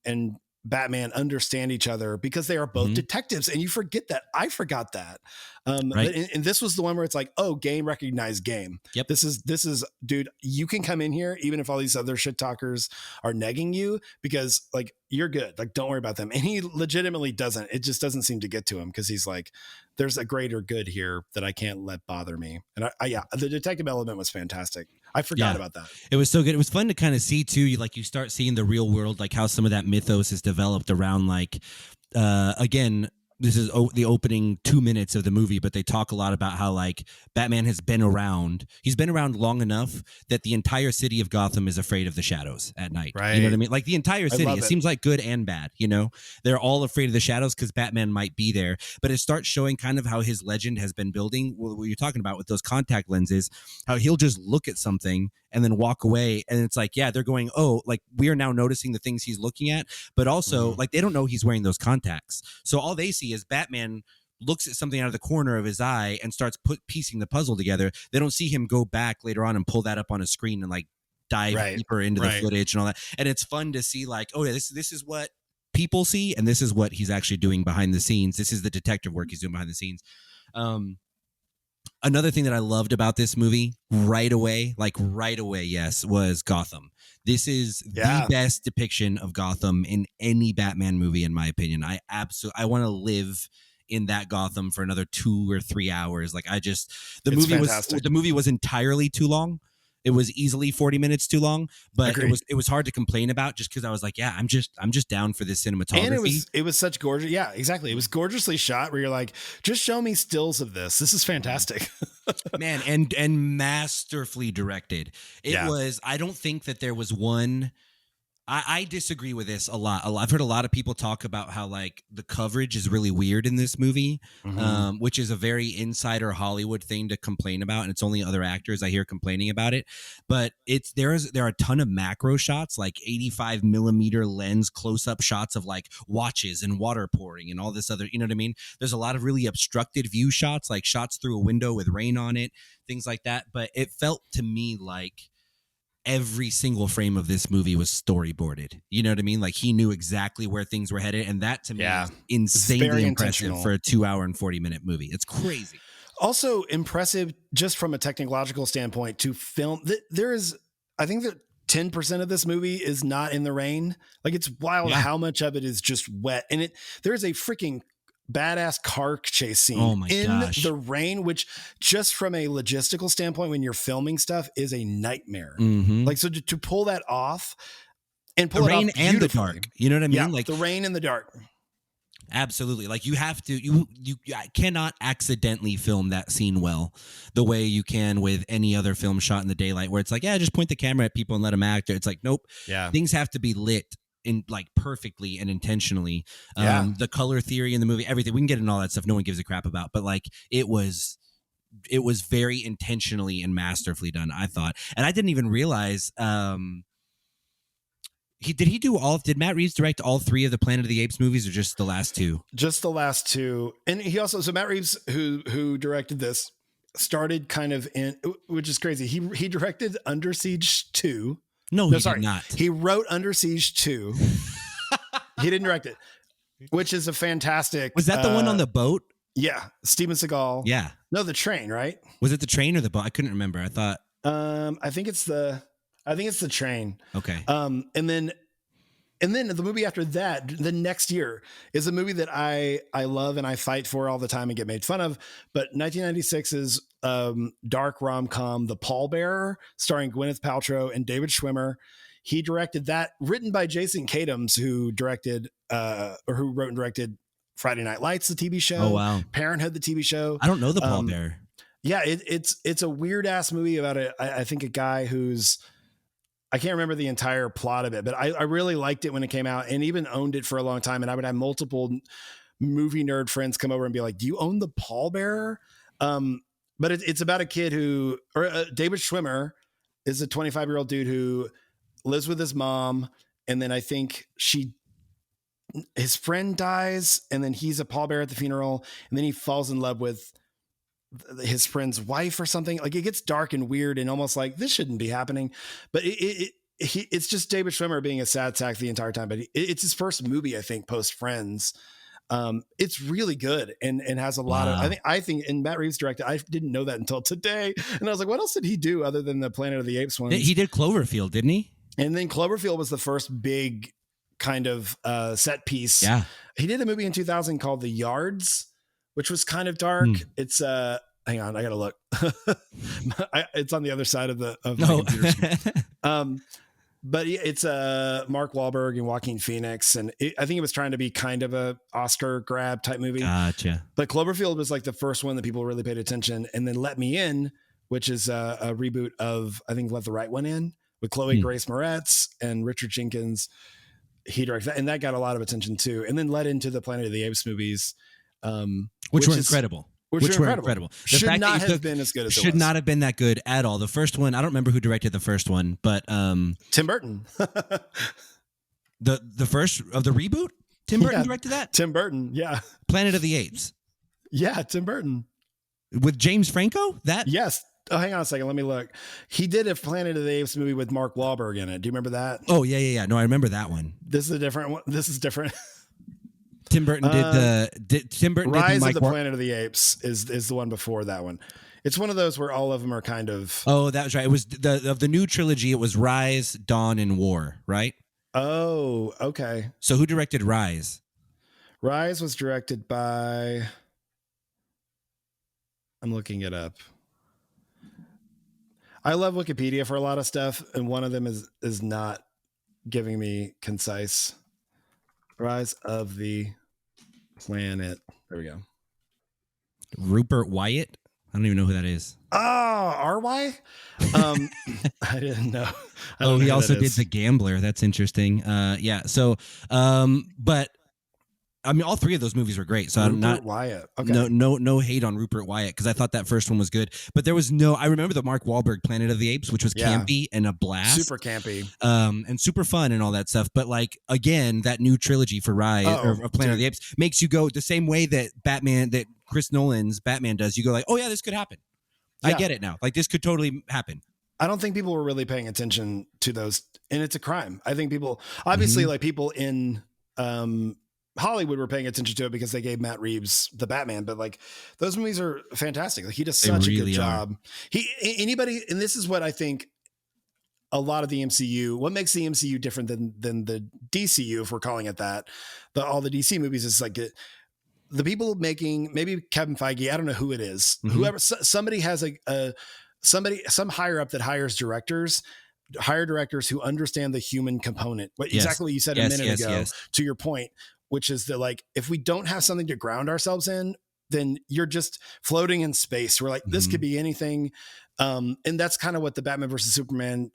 and Batman understand each other because they are both detectives, and you forget that. I forgot that. Right. And this was the one where it's like, oh, game recognized game. Yep. This is, dude, you can come in here even if all these other shit talkers are negging you, because like you're good. Like, don't worry about them. And he legitimately doesn't. It just doesn't seem to get to him because he's like, there's a greater good here that I can't let bother me. And the detective element was fantastic. I forgot about that. It was so good. It was fun to kind of see too. You start seeing the real world, like how some of that mythos is developed around like, again, this is the opening 2 minutes of the movie, but they talk a lot about how like Batman has been around. He's been around long enough that the entire city of Gotham is afraid of the shadows at night. Right. You know what I mean? Like the entire city, it seems like good and bad, they're all afraid of the shadows because Batman might be there, but it starts showing kind of how his legend has been building. What you're talking about with those contact lenses, how he'll just look at something and then walk away. And it's like, yeah, they're going, oh, like we are now noticing the things he's looking at, but also like they don't know he's wearing those contacts. So all they see is Batman looks at something out of the corner of his eye and starts piecing the puzzle together. They don't see him go back later on and pull that up on a screen and like dive deeper into the footage and all that. And it's fun to see like, oh yeah, this is what people see, and this is what he's actually doing behind the scenes. This is the detective work he's doing behind the scenes. Another thing that I loved about this movie right away, yes, was Gotham. This is the best depiction of Gotham in any Batman movie, in my opinion. I want to live in that Gotham for another 2 or 3 hours. The movie was entirely too long. It was easily 40 minutes too long, but Agreed. it was hard to complain about just because I was like, yeah, I'm just down for this cinematography. And it was such gorgeous. Yeah, exactly. It was gorgeously shot where you're like, just show me stills of this. This is fantastic. Man, and masterfully directed. I don't think that there was one. I disagree with this a lot. I've heard a lot of people talk about how like the coverage is really weird in this movie, which is a very insider Hollywood thing to complain about, and it's only other actors I hear complaining about it. But there are a ton of macro shots, like 85 millimeter lens close up shots of like watches and water pouring and all this other, you know what I mean? There's a lot of really obstructed view shots, like shots through a window with rain on it, things like that. But it felt to me like every single frame of this movie was storyboarded. You know what I mean? Like he knew exactly where things were headed. And that to me is insanely impressive for a 2 hour and 40-minute movie. It's crazy. Also impressive just from a technological standpoint to film. I think that 10% of this movie is not in the rain. Like it's wild how much of it is just wet. And there's a freaking badass car chase scene in the rain, which just from a logistical standpoint, when you're filming stuff is a nightmare. Like, so to pull that off and pull the rain and the dark, you know what I mean? Yeah, like the rain and the dark. Absolutely. Like you have to, you cannot accidentally film that scene well the way you can with any other film shot in the daylight where it's like, just point the camera at people and let them act. It's like, nope. Yeah. Things have to be lit in like perfectly and intentionally. The color theory in the movie, everything, we can get into all that stuff no one gives a crap about, but like it was very intentionally and masterfully done, I thought. And I didn't even realize did Matt Reeves direct all 3 of the Planet of the Apes movies or just the last 2? Just the last 2. And he also, so Matt Reeves, who directed this, started kind of in, which is crazy. He directed Under Siege 2. No, he did not. He wrote Under Siege 2. He didn't direct it, which is a fantastic. Was that the one on the boat? Yeah. Steven Seagal. Yeah. No, the train, right? Was it the train or the boat? I couldn't remember. I thought. I think it's the train. Okay. And then the movie after that, the next year, is a movie that I love and I fight for all the time and get made fun of. But 1996's dark rom-com, The Pallbearer, starring Gwyneth Paltrow and David Schwimmer. He directed that, written by Jason Katims, who directed who wrote and directed Friday Night Lights, the TV show. Oh, wow. Parenthood, the TV show. I don't know The Pallbearer. Yeah, it's a weird ass movie about I think a guy who's, I can't remember the entire plot of it, but I really liked it when it came out and even owned it for a long time. And I would have multiple movie nerd friends come over and be like, do you own The Pallbearer? But it's about a kid David Schwimmer is a 25-year-old dude who lives with his mom. And then I think his friend dies and then he's a pallbearer at the funeral. And then he falls in love with his friend's wife or something. Like it gets dark and weird and almost like this shouldn't be happening, but it's just David Schwimmer being a sad sack the entire time. But it's his first movie, I think, post Friends. It's really good and has a lot of, I think, and Matt Reeves directed. I didn't know that until today, and I was like, what else did he do other than the Planet of the Apes ones? He did Cloverfield, didn't he? And then Cloverfield was the first big kind of set piece. Yeah, he did a movie in 2000 called The Yards, which was kind of dark. It's hang on, I gotta look. It's on the other side of my computer. But it's Mark Wahlberg and Joaquin Phoenix, and I think it was trying to be kind of a Oscar grab type movie. Gotcha. But Cloverfield was like the first one that people really paid attention, and then Let Me In, which is a reboot of I think Let the Right One In with Chloe Grace Moretz and Richard Jenkins. He directed that, and that got a lot of attention too. And then led into the Planet of the Apes movies. Which were incredible. Which were incredible. Should not have been as good as it was. Should not have been that good at all. The first one, I don't remember who directed the first one, but Tim Burton. the first of the reboot? Tim Burton directed that? Tim Burton, yeah. Planet of the Apes. Yeah, Tim Burton. With James Franco? That? Yes. Oh, hang on a second. Let me look. He did a Planet of the Apes movie with Mark Wahlberg in it. Do you remember that? Oh, yeah. No, I remember that one. This is a different one. This is different. Tim Burton did Rise of the Planet of the Apes is the one before that one. It's one of those where all of them are kind of. Oh, that was right. It was of the new trilogy. It was Rise, Dawn, and War, right? Oh, okay. So who directed Rise? Rise was directed by. I'm looking it up. I love Wikipedia for a lot of stuff, and one of them is not giving me concise. Rise of the Planet. There we go. Rupert Wyatt. I don't even know who that is. Oh, R.Y. I didn't know. He also did The Gambler. That's interesting. Yeah. So, but I mean, all three of those movies were great. So I'm not Wyatt. Okay. No hate on Rupert Wyatt because I thought that first one was good. But there was no. I remember the Mark Wahlberg Planet of the Apes, which was campy and a blast, super campy, and super fun and all that stuff. But like again, that new trilogy for Rise or Planet of the Apes makes you go the same way that Chris Nolan's Batman does. You go like, oh yeah, this could happen. Yeah. I get it now. Like this could totally happen. I don't think people were really paying attention to those, and it's a crime. I think people, obviously, like people in Hollywood were paying attention to it because they gave Matt Reeves the Batman, but like those movies are fantastic. Like he does such a good job. And this is what I think a lot of the MCU, what makes the MCU different than the DCU, if we're calling it that, all the DC movies is like the people making, maybe Kevin Feige, I don't know who it is, whoever, somebody has some higher up that hire directors who understand the human component. Exactly what you said a minute ago, to your point, which is that like, if we don't have something to ground ourselves in, then you're just floating in space. We're like, this could be anything. And that's kind of what the Batman versus Superman,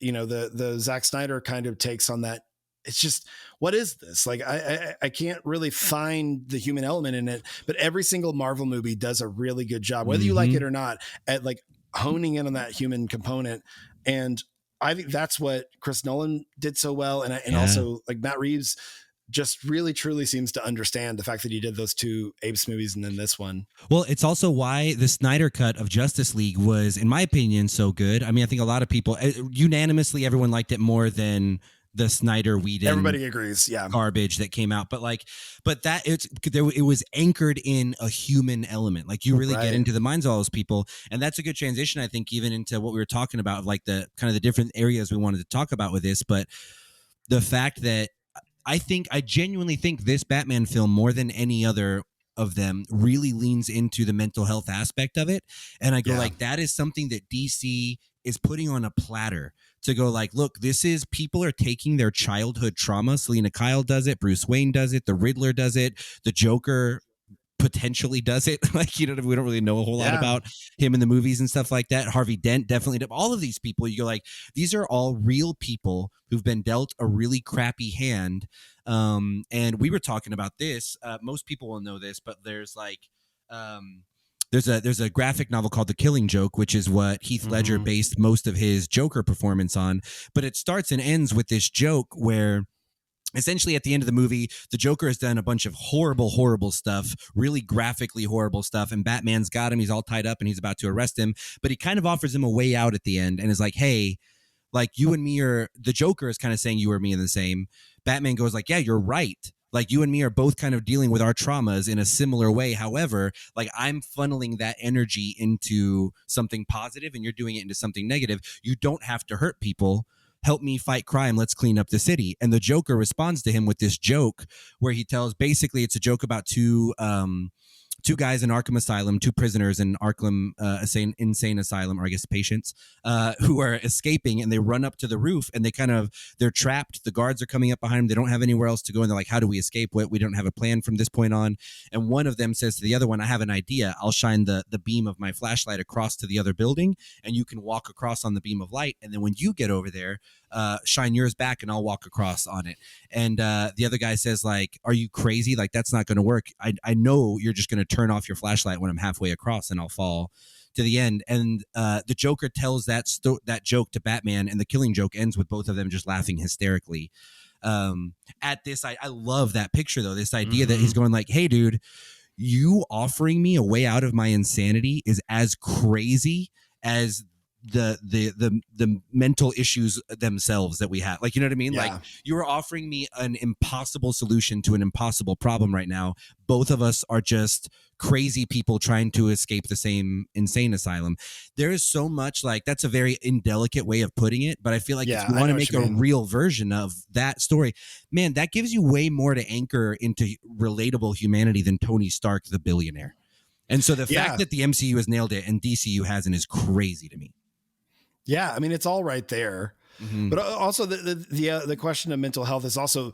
the Zack Snyder kind of takes on that. It's just, what is this? Like, I can't really find the human element in it, but every single Marvel movie does a really good job, whether you like it or not, at like honing in on that human component. And I think that's what Chris Nolan did so well. And also like Matt Reeves just really truly seems to understand the fact that he did those two Apes movies and then this one. Well, it's also why the Snyder cut of Justice League was, in my opinion, so good. I mean, I think a lot of people, unanimously, everyone liked it more than the Snyder Whedon. Everybody agrees. Yeah. Garbage that came out. But it was anchored in a human element. Like you really get into the minds of all those people. And that's a good transition, I think, even into what we were talking about, like the kind of the different areas we wanted to talk about with this. But the fact that I genuinely think this Batman film, more than any other of them, really leans into the mental health aspect of it. And I go like, that is something that DC is putting on a platter to go like, look, this is, people are taking their childhood trauma. Selena Kyle does it. Bruce Wayne does it. The Riddler does it. The Joker potentially does it. Like, we don't really know a whole lot about him in the movies and stuff like that. Harvey Dent definitely did. All of these people, you go like, these are all real people who've been dealt a really crappy hand. And we were talking about this. Most people will know this, but there's like, there's a graphic novel called The Killing Joke, which is what Heath Ledger based most of his Joker performance on. But it starts and ends with this joke where essentially at the end of the movie, the Joker has done a bunch of horrible stuff, really graphically horrible stuff. And Batman's got him. He's all tied up and he's about to arrest him. But he kind of offers him a way out at the end and is like, hey, like you and me are, the Joker is kind of saying you or me are the same. Batman goes like, yeah, you're right. Like you and me are both kind of dealing with our traumas in a similar way. However, like I'm funneling that energy into something positive and you're doing it into something negative. You don't have to hurt people. Help me fight crime. Let's clean up the city. And the Joker responds to him with this joke where he tells, basically it's a joke about two guys in Arkham Asylum, two prisoners in Arkham insane asylum, or I guess patients, who are escaping, and they run up to the roof and they're trapped. The guards are coming up behind them. They don't have anywhere else to go. And they're like, how do we escape? We don't have a plan from this point on. And one of them says to the other one, I have an idea. I'll shine the beam of my flashlight across to the other building and you can walk across on the beam of light. And then when you get over there, shine yours back and I'll walk across on it. And the other guy says like, are you crazy? Like, that's not going to work. I know you're just going to turn off your flashlight when I'm halfway across and I'll fall to the end. And the Joker tells that joke to Batman, and The Killing Joke ends with both of them just laughing hysterically. At this, I love that picture though, this idea that he's going like, hey dude, you offering me a way out of my insanity is as crazy as the mental issues themselves that we have. Like, you know what I mean? Yeah. Like, you are offering me an impossible solution to an impossible problem right now. Both of us are just crazy people trying to escape the same insane asylum. There is so much, like, that's a very indelicate way of putting it, but I feel like if you want to make a real version of that story, man, that gives you way more to anchor into relatable humanity than Tony Stark, the billionaire. And so the fact that the MCU has nailed it and DCU hasn't is crazy to me. Yeah, I mean, it's all right there. Mm-hmm. But also the question of mental health is also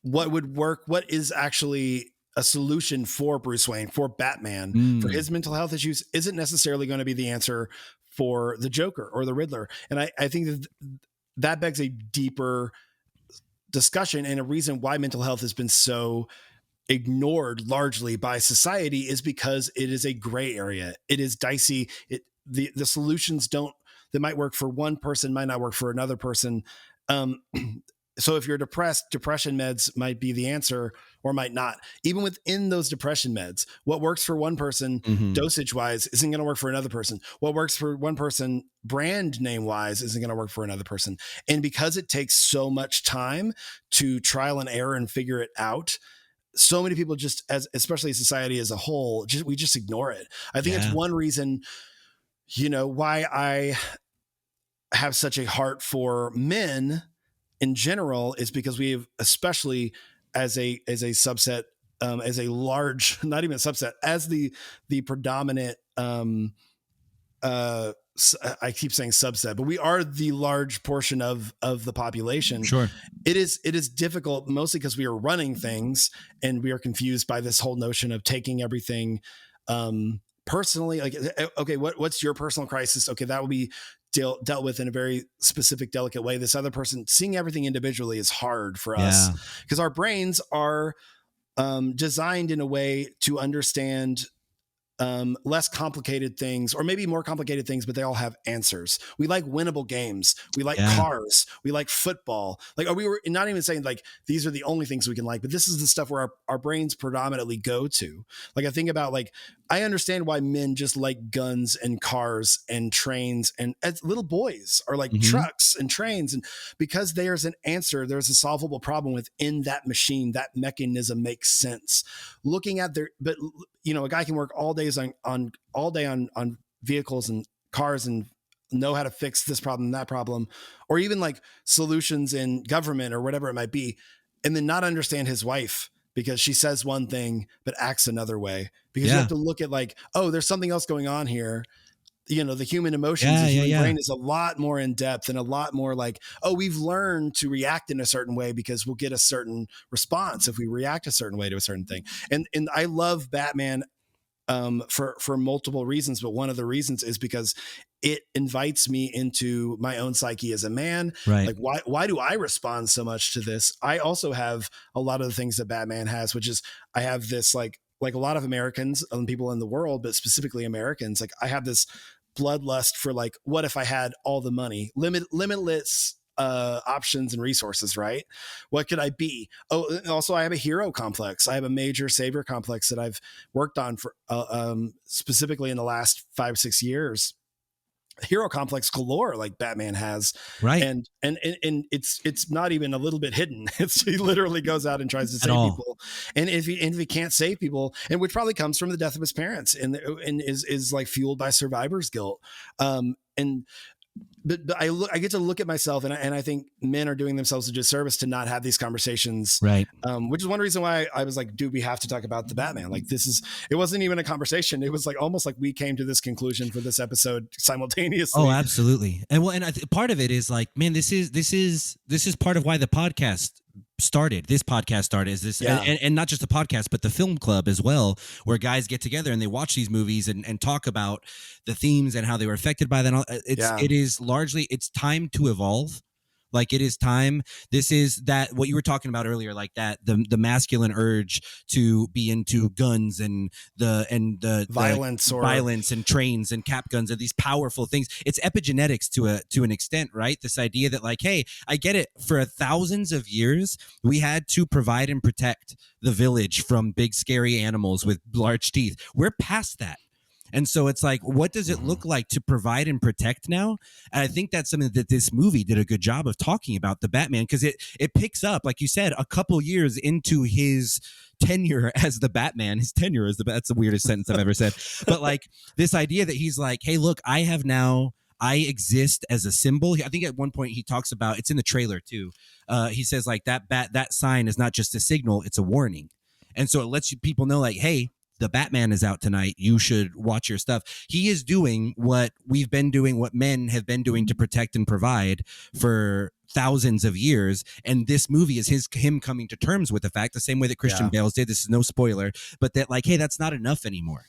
what would work. What is actually a solution for Bruce Wayne, for Batman, for his mental health issues isn't necessarily going to be the answer for the Joker or the Riddler. And I think that begs a deeper discussion, and a reason why mental health has been so ignored largely by society is because it is a gray area. It is dicey. The solutions that might work for one person might not work for another person. So if you're depressed, depression meds might be the answer or might not. Even within those depression meds, what works for one person dosage wise isn't going to work for another person. What works for one person brand name wise isn't going to work for another person. And because it takes so much time to trial and error and figure it out, so many people especially society as a whole, we just ignore it. I think it's one reason, why I have such a heart for men in general is because we have, especially as a subset, as a large, not even a subset, as the predominant, I keep saying subset, but we are the large portion of the population. Sure. It is difficult, mostly because we are running things and we are confused by this whole notion of taking everything personally. Like, okay, what's your personal crisis? Okay, that will be dealt with in a very specific, delicate way. This other person, seeing everything individually is hard for us because our brains are designed in a way to understand less complicated things, or maybe more complicated things, but they all have answers. We like winnable games. We like cars. We like football. Like, we were not even saying like these are the only things we can like, but this is the stuff where our brains predominantly go to. Like, I think about, like, I understand why men just like guns and cars and trains, and as little boys are like trucks and trains, and because there's an answer, there's a solvable problem within that machine. That mechanism makes sense. Looking at but a guy can work all day on vehicles and cars and know how to fix this problem, that problem, or even like solutions in government or whatever it might be, and then not understand his wife because she says one thing but acts another way, because you have to look at like, oh, there's something else going on here. The human emotions, the human brain is a lot more in depth and a lot more like, oh, we've learned to react in a certain way because we'll get a certain response if we react a certain way to a certain thing. And I love Batman for multiple reasons, but one of the reasons is because it invites me into my own psyche as a man. Right. Like, why do I respond so much to this? I also have a lot of the things that Batman has, which is I have this like a lot of Americans and people in the world, but specifically Americans, like I have this bloodlust for like, what if I had all the money, limitless options and resources, right? What could I be? Oh, also I have a hero complex. I have a major savior complex that I've worked on for specifically in the last 5-6 years. Hero complex galore, like Batman has, right? And it's not even a little bit hidden. He literally goes out and tries to save people, and if he can't save people, and which probably comes from the death of his parents, and is like fueled by survivor's guilt, But I get to look at myself, and I think men are doing themselves a disservice to not have these conversations, right? Which is one reason why I was like, dude, we have to talk about the Batman. Like, it wasn't even a conversation. It was like almost like we came to this conclusion for this episode simultaneously. Oh, absolutely. And part of it is like, man, this is part of why the podcast started. This podcast started is this, and not just the podcast, but the film club as well, where guys get together and they watch these movies and talk about the themes and how they were affected by them. It is largely, it's time to evolve. Like, it is time. This is that what you were talking about earlier, like that the masculine urge to be into guns and the violence and trains and cap guns and these powerful things. It's epigenetics to an extent, right? This idea that like, hey, I get it. For thousands of years, we had to provide and protect the village from big scary animals with large teeth. We're past that. And so it's like, what does it look like to provide and protect now? And I think that's something that this movie did a good job of talking about, the Batman, because it picks up, like you said, a couple years into his tenure as the Batman. His tenure as that's the weirdest sentence I've ever said. But like this idea that he's like, hey, look, I exist as a symbol. I think at one point he talks about, it's in the trailer too. He says like that sign is not just a signal, it's a warning. And so it lets people know like, hey, the Batman is out tonight. You should watch your stuff. He is doing what we've been doing, what men have been doing to protect and provide for thousands of years. And this movie is him coming to terms with the fact, the same way that Christian Bale's did. This is no spoiler, but that like, hey, that's not enough anymore.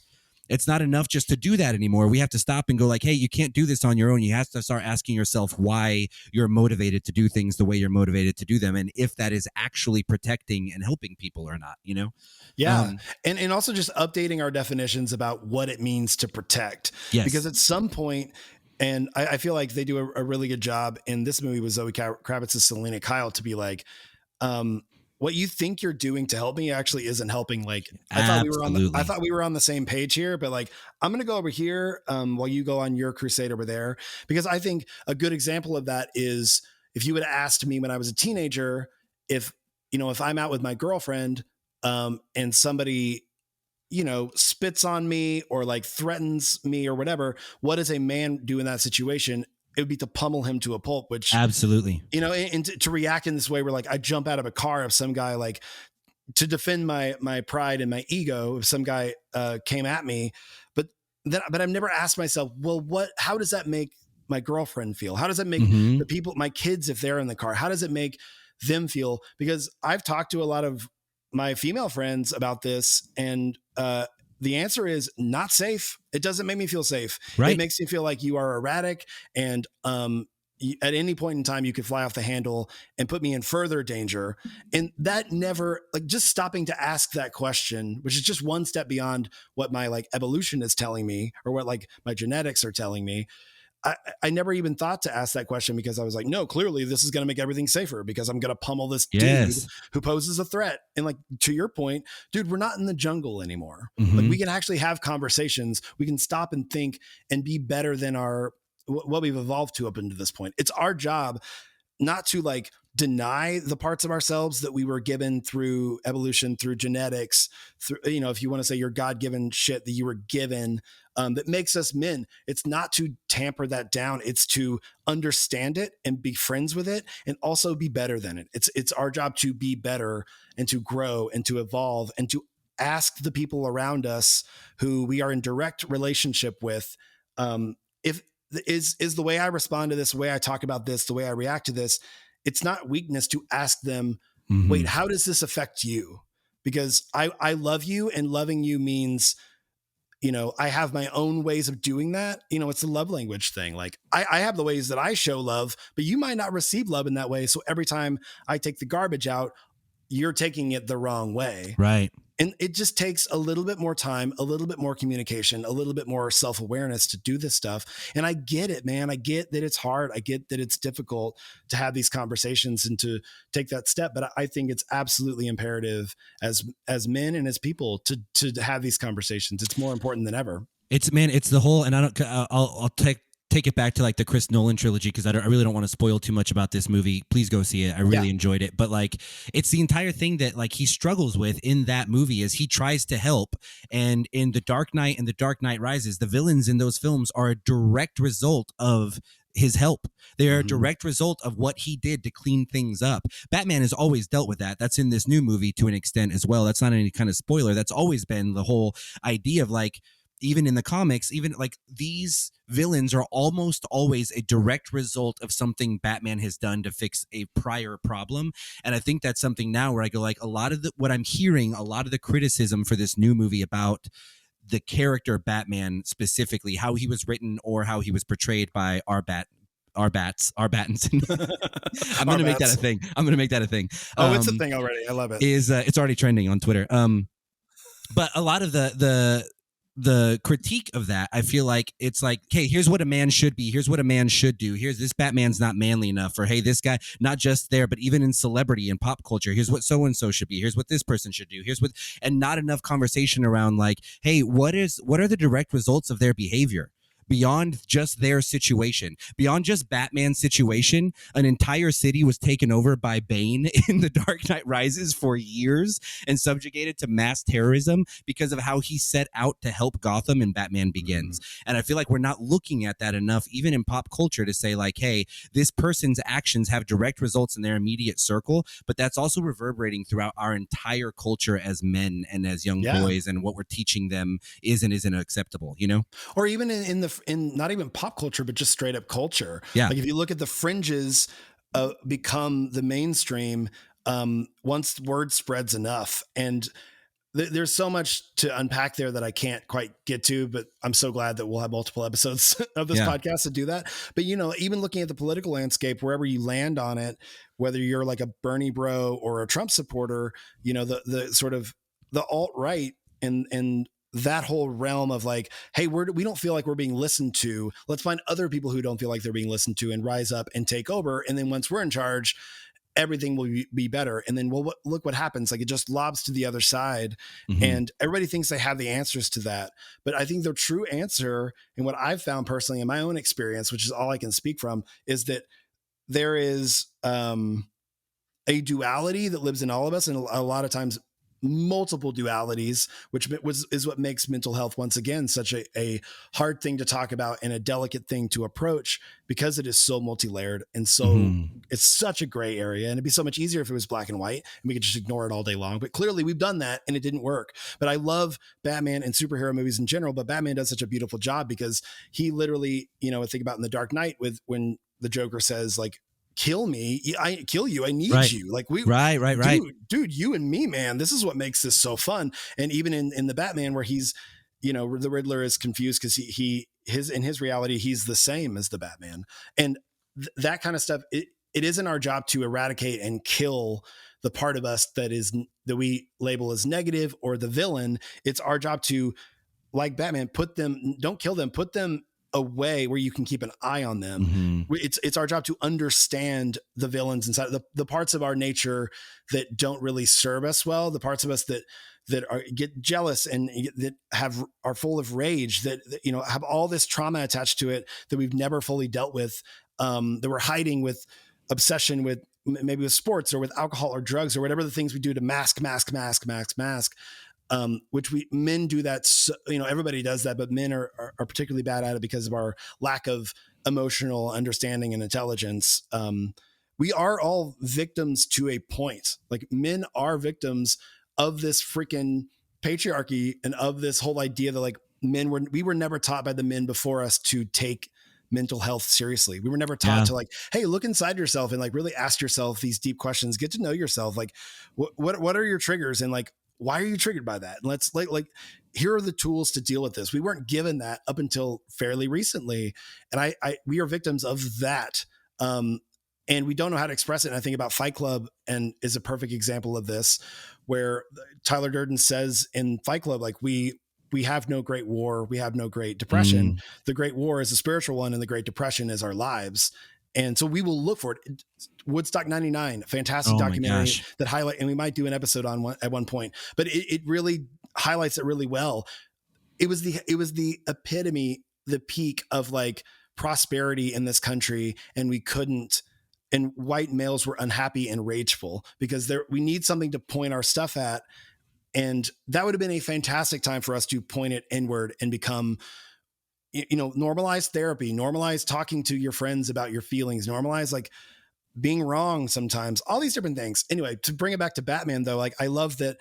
It's not enough just to do that anymore. We have to stop and go like, hey, you can't do this on your own. You have to start asking yourself why you're motivated to do things the way you're motivated to do them. And if that is actually protecting and helping people or not, you know? Yeah. And also just updating our definitions about what it means to protect. Yes. Because at some point, and I feel like they do a really good job in this movie with Zoe Kravitz's Selena Kyle to be like, what you think you're doing to help me actually isn't helping. Like I thought we were on the same page here, but like, I'm going to go over here while you go on your crusade over there. Because I think a good example of that is if you would have asked me when I was a teenager, if I'm out with my girlfriend and somebody, spits on me or like threatens me or whatever, what does a man do in that situation? It would be to pummel him to a pulp, which absolutely, and to react in this way where like I jump out of a car if some guy like to defend my pride and my ego, if some guy came at me, but I've never asked myself, well, how does that make my girlfriend feel? How does that make the people, my kids, if they're in the car, how does it make them feel? Because I've talked to a lot of my female friends about this, and the answer is not safe. It doesn't make me feel safe. Right. It makes me feel like you are erratic, and at any point in time you could fly off the handle and put me in further danger. And that never, like, just stopping to ask that question, which is just one step beyond what my like evolution is telling me or what like my genetics are telling me. I never even thought to ask that question because I was like, no, clearly this is going to make everything safer because I'm going to pummel this dude who poses a threat. And like, to your point, dude, we're not in the jungle anymore. Like we can actually have conversations. We can stop and think and be better than what we've evolved to up until this point. It's our job not to like deny the parts of ourselves that we were given through evolution, through genetics, through, if you want to say your God-given shit that you were given, that makes us men. It's not to tamper that down. It's to understand it and be friends with it and also be better than it. It's our job to be better and to grow and to evolve and to ask the people around us who we are in direct relationship with, if is the way I respond to this, the way I talk about this, the way I react to this, it's not weakness to ask them, wait, how does this affect you? Because I love you, and loving you means, I have my own ways of doing that. It's the love language thing. Like I have the ways that I show love, but you might not receive love in that way. So every time I take the garbage out, you're taking it the wrong way. Right. And it just takes a little bit more time, a little bit more communication, a little bit more self-awareness to do this stuff. And I get it, man. I get that it's hard. I get that it's difficult to have these conversations and to take that step. But I think it's absolutely imperative as men and as people to have these conversations. It's more important than ever. It's the whole, and I'll take it back to like the Chris Nolan trilogy, because I really don't want to spoil too much about this movie. Please go see it. I really enjoyed it. But like, it's the entire thing that like he struggles with in that movie is he tries to help. And in The Dark Knight and The Dark Knight Rises, the villains in those films are a direct result of his help. They are a direct result of what he did to clean things up. Batman has always dealt with that. That's in this new movie to an extent as well. That's not any kind of spoiler. That's always been the whole idea of like, even in the comics, even like these villains are almost always a direct result of something Batman has done to fix a prior problem. And I think that's something now where I go like, a lot of what I'm hearing, a lot of the criticism for this new movie about the character Batman specifically, how he was written or how he was portrayed by our Battens. I'm going to make that a thing. Oh, it's a thing already. I love it. It's already trending on Twitter. But a lot of the the critique of that, I feel like it's like, okay, here's what a man should be. Here's what a man should do. Here's this Batman's not manly enough. Or, hey, this guy, not just there, but even in celebrity and pop culture, here's what so-and-so should be. Here's what this person should do. And not enough conversation around like, hey, what are the direct results of their behavior? Beyond just their situation, beyond just Batman's situation, an entire city was taken over by Bane in The Dark Knight Rises for years and subjugated to mass terrorism because of how he set out to help Gotham in Batman Begins. And I feel like we're not looking at that enough, even in pop culture, to say like, hey, this person's actions have direct results in their immediate circle, but that's also reverberating throughout our entire culture as men and as young boys, and what we're teaching them is and isn't acceptable, you know? Or even in not even pop culture, but just straight up culture. Yeah. Like if you look at the fringes become the mainstream once word spreads enough. And there's so much to unpack there that I can't quite get to, but I'm so glad that we'll have multiple episodes of this podcast to do that. But, you know, even looking at the political landscape, wherever you land on it, whether you're like a Bernie bro or a Trump supporter, you know, the sort of the alt-right and that whole realm of like, hey, we don't feel like we're being listened to. Let's find other people who don't feel like they're being listened to and rise up and take over. And then once we're in charge, everything will be better. And then look what happens. Like it just lobs to the other side. And everybody thinks they have the answers to that. But I think the true answer, and what I've found personally in my own experience, which is all I can speak from, is that there is a duality that lives in all of us. And a lot of times multiple dualities, which is what makes mental health once again such a hard thing to talk about and a delicate thing to approach, because it is so multi-layered and so it's such a gray area. And it'd be so much easier if it was black and white and we could just ignore it all day long. But clearly we've done that and it didn't work. But I love Batman and superhero movies in general, but Batman does such a beautiful job because he literally, you know, think about in The Dark Knight when the Joker says like, kill me, I kill you, I need you. Like right. Dude, you and me, man, this is what makes this so fun. And even in the Batman where he's, you know, the Riddler is confused because in his reality, he's the same as the Batman. And that kind of stuff, it isn't our job to eradicate and kill the part of us that we label as negative or the villain. It's our job to, like Batman, don't kill them, put them away where you can keep an eye on them. It's our job to understand the villains inside, the parts of our nature that don't really serve us well, the parts of us that get jealous and that are full of rage, that you know have all this trauma attached to it that we've never fully dealt with, that we're hiding with obsession with maybe with sports or with alcohol or drugs or whatever the things we do to mask. Which men do that, you know, everybody does that, but men are particularly bad at it because of our lack of emotional understanding and intelligence. We are all victims to a point. Like men are victims of this freaking patriarchy and of this whole idea that like we were never taught by the men before us to take mental health seriously. We were never taught to like, hey, look inside yourself and like really ask yourself these deep questions, get to know yourself. Like what are your triggers? And like, why are you triggered by that? And let's like, here are the tools to deal with this. We weren't given that up until fairly recently. And we are victims of that. And we don't know how to express it. And I think about Fight Club and is a perfect example of this, where Tyler Durden says in Fight Club, like we have no great war. We have no great depression. The great war is a spiritual one and the great depression is our lives. And so we will look for it. Woodstock 99, fantastic documentary that highlight, and we might do an episode on at one point, but it really highlights it really well. It was the epitome, the peak of like prosperity in this country. And we couldn't, and white males were unhappy and rageful because we need something to point our stuff at. And that would have been a fantastic time for us to point it inward and become, you know, normalize therapy, normalize talking to your friends about your feelings, normalize like being wrong sometimes, all these different things. Anyway, to bring it back to Batman though, like I love that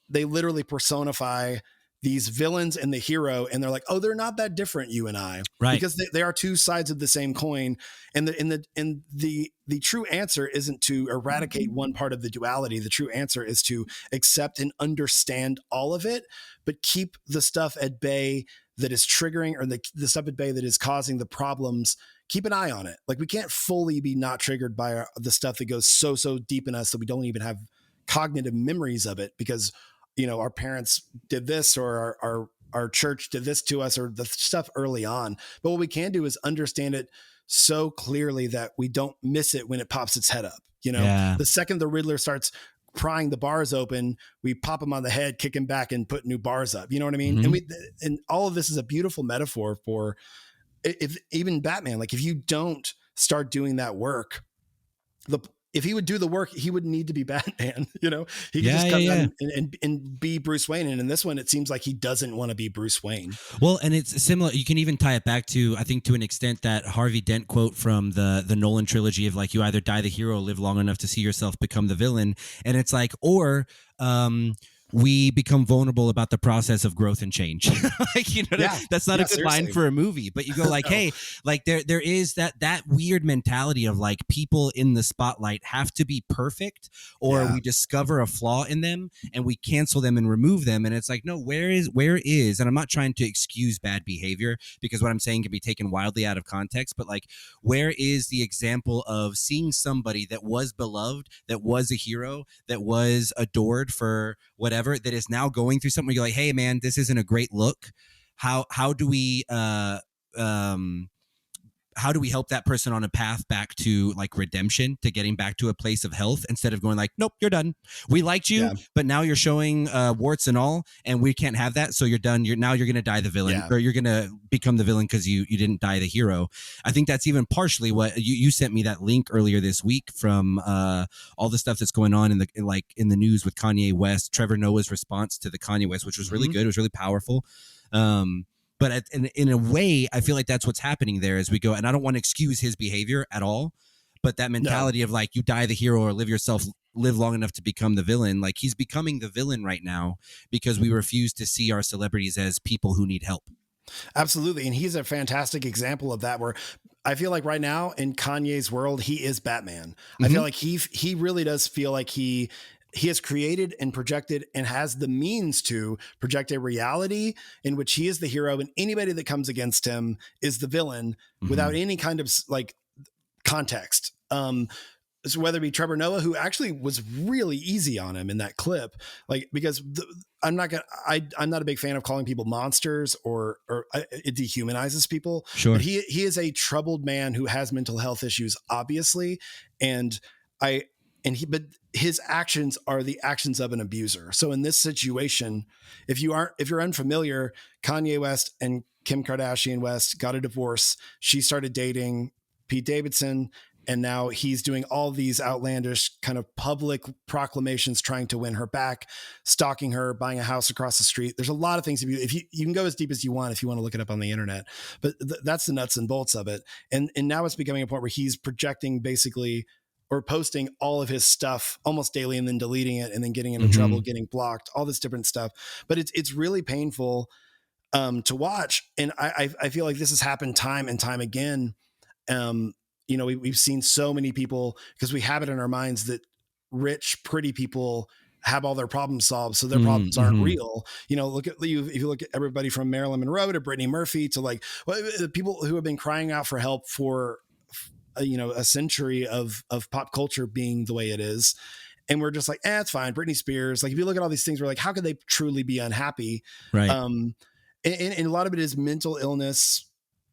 they literally personify these villains and the hero, and they're like, oh, they're not that different, you and I, right? Because they are two sides of the same coin. And the true answer isn't to eradicate one part of the duality. The true answer is to accept and understand all of it, but keep the stuff at bay that is triggering, or the stuff at bay that is causing the problems. Keep an eye on it. Like we can't fully be not triggered by the stuff that goes so deep in us that we don't even have cognitive memories of it because, you know, our parents did this or our church did this to us, or the stuff early on. But what we can do is understand it so clearly that we don't miss it when it pops its head up. The second the Riddler starts prying the bars open, we pop him on the head, kick him back, and put new bars up. You know what I mean? And all of this is a beautiful metaphor for if even Batman. Like, if you don't start doing that work, if he would do the work, he would need to be Batman. He could just come down and be Bruce Wayne. And in this one, it seems like he doesn't want to be Bruce Wayne. Well, and it's similar. You can even tie it back to, I think, to an extent, that Harvey Dent quote from the Nolan trilogy of, like, you either die the hero or live long enough to see yourself become the villain. And it's like, or we become vulnerable about the process of growth and change. That's not a good line for a movie, but you go like, hey, like there is that weird mentality of, like, people in the spotlight have to be perfect, or we discover a flaw in them and we cancel them and remove them. And it's like, no, where is, and I'm not trying to excuse bad behavior, because what I'm saying can be taken wildly out of context, but, like, where is the example of seeing somebody that was beloved, that was a hero, that was adored for whatever, that is now going through something where you're like, hey man, this isn't a great look. How do we help that person on a path back to, like, redemption, to getting back to a place of health, instead of going like, nope, you're done. We liked you, but now you're showing warts and all, and we can't have that. So you're done. You're going to die the villain, or you're going to become the villain because you didn't die the hero. I think that's even partially what you sent me that link earlier this week from all the stuff that's going on in the news with Kanye West, Trevor Noah's response to the Kanye West, which was really good. It was really powerful. But in a way, I feel like that's what's happening there as we go. And I don't want to excuse his behavior at all, but that mentality of, like, you die the hero or live long enough to become the villain. Like, he's becoming the villain right now because we refuse to see our celebrities as people who need help. Absolutely. And he's a fantastic example of that, where I feel like right now in Kanye's world, he is Batman. I feel like he really does feel like he has created and projected and has the means to project a reality in which he is the hero, and anybody that comes against him is the villain without any kind of, like, context. So whether it be Trevor Noah, who actually was really easy on him in that clip, like, because I'm not a big fan of calling people monsters or it dehumanizes people. Sure. But he is a troubled man who has mental health issues, obviously. But his actions are the actions of an abuser. So in this situation, if you're unfamiliar, Kanye West and Kim Kardashian West got a divorce. She started dating Pete Davidson, and now he's doing all these outlandish kind of public proclamations trying to win her back, stalking her, buying a house across the street. There's a lot of things. If you can go as deep as you want if you want to look it up on the internet, but that's the nuts and bolts of it. And now it's becoming a point where he's projecting basically, or posting all of his stuff almost daily and then deleting it and then getting into trouble, getting blocked, all this different stuff. But it's really painful to watch. And I feel like this has happened time and time again. We've seen so many people, because we have it in our minds that rich, pretty people have all their problems solved, so their problems aren't real. Look at you. If you look at everybody from Marilyn Monroe to Brittany Murphy to, like, the people who have been crying out for help for a century of pop culture being the way it is. And we're just like, it's fine. Britney Spears. Like, if you look at all these things, we're like, how could they truly be unhappy? Right. And a lot of it is mental illness,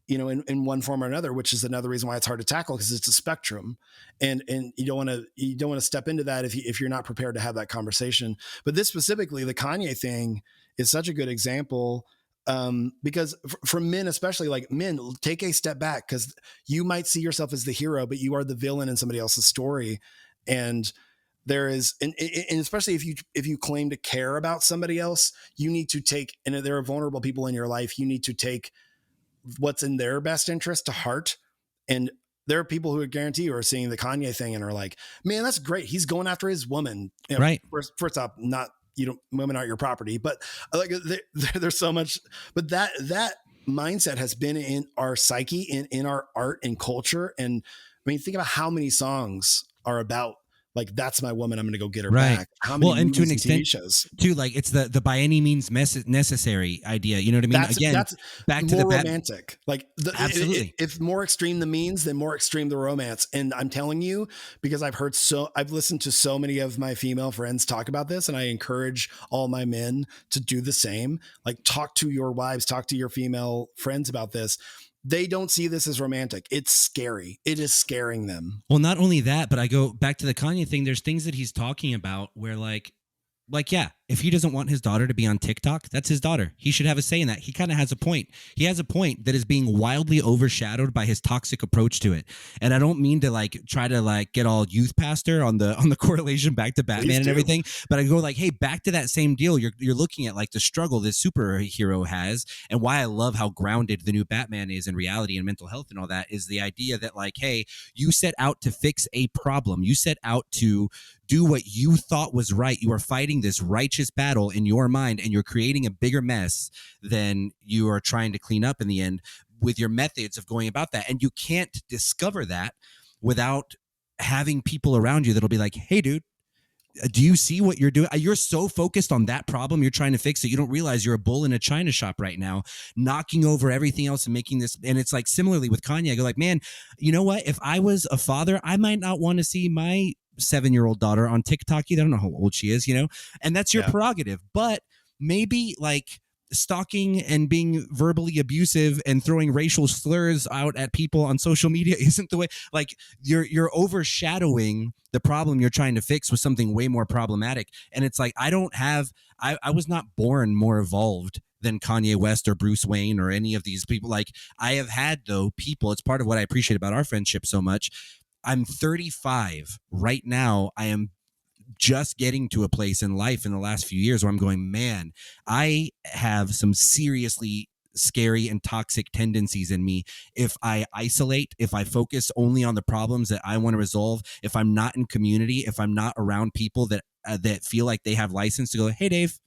in one form or another, which is another reason why it's hard to tackle, because it's a spectrum, and you don't want to step into that if you're not prepared to have that conversation. But this specifically, the Kanye thing is such a good example. Because for men, especially, like, men, take a step back, because you might see yourself as the hero, but you are the villain in somebody else's story. And there is, and especially if you claim to care about somebody else, you need to take, and there are vulnerable people in your life, you need to take what's in their best interest to heart. And there are people who I guarantee you are seeing the Kanye thing and are like, man, that's great. He's going after his woman. Right. First off, women aren't your property, but like there's so much, but that mindset has been in our psyche, in our art and culture. And I mean, think about how many songs are about like, that's my woman, I'm going to go get her right. back. How many and to an TV extent shows? too, like it's the by any means necessary idea. You know what I mean? That's back more to the romantic. Like absolutely. If more extreme the means, then more extreme the romance. And I'm telling you, because I've listened to so many of my female friends talk about this, and I encourage all my men to do the same. Like, talk to your wives, talk to your female friends about this. They don't see this as romantic. It's scary. It is scaring them. Well, not only that, but I go back to the Kanye thing. There's things that he's talking about where like, yeah, if he doesn't want his daughter to be on TikTok, that's his daughter. He should have a say in that. He kind of has a point. He has a point that is being wildly overshadowed by his toxic approach to it. And I don't mean to like try to like get all youth pastor on the correlation back to Batman and everything, but I go like, hey, back to that same deal. You're looking at like the struggle this superhero has, and why I love how grounded the new Batman is in reality and mental health and all that is the idea that like, hey, you set out to fix a problem. You set out to do what you thought was right. You are fighting this righteous battle in your mind, and you're creating a bigger mess than you are trying to clean up in the end with your methods of going about that. And you can't discover that without having people around you that'll be like, hey, dude, do you see what you're doing? You're so focused on that problem you're trying to fix that you don't realize you're a bull in a china shop right now, knocking over everything else and making this. And it's like similarly with Kanye, I go like, man, you know what? If I was a father, I might not want to see my 7-year-old daughter on TikTok either. I don't know how old she is, and that's your prerogative. But maybe like stalking and being verbally abusive and throwing racial slurs out at people on social media isn't the way. Like you're overshadowing the problem you're trying to fix with something way more problematic. And it's like, I was not born more evolved than Kanye West or Bruce Wayne or any of these people. Like I have had though people, it's part of what I appreciate about our friendship so much. I'm 35 right now. I am just getting to a place in life in the last few years where I'm going, man, I have some seriously scary and toxic tendencies in me. If I isolate, if I focus only on the problems that I want to resolve, if I'm not in community, if I'm not around people that feel like they have license to go, hey, Dave,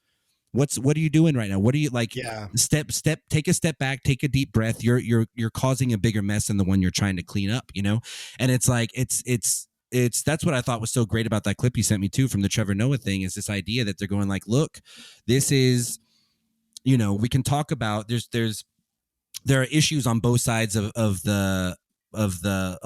what are you doing right now? What are you like? Yeah. Take a step back, take a deep breath. You're causing a bigger mess than the one you're trying to clean up, And it's like, it's that's what I thought was so great about that clip you sent me too from the Trevor Noah thing, is this idea that they're going like, look, this is, we can talk about there are issues on both sides of the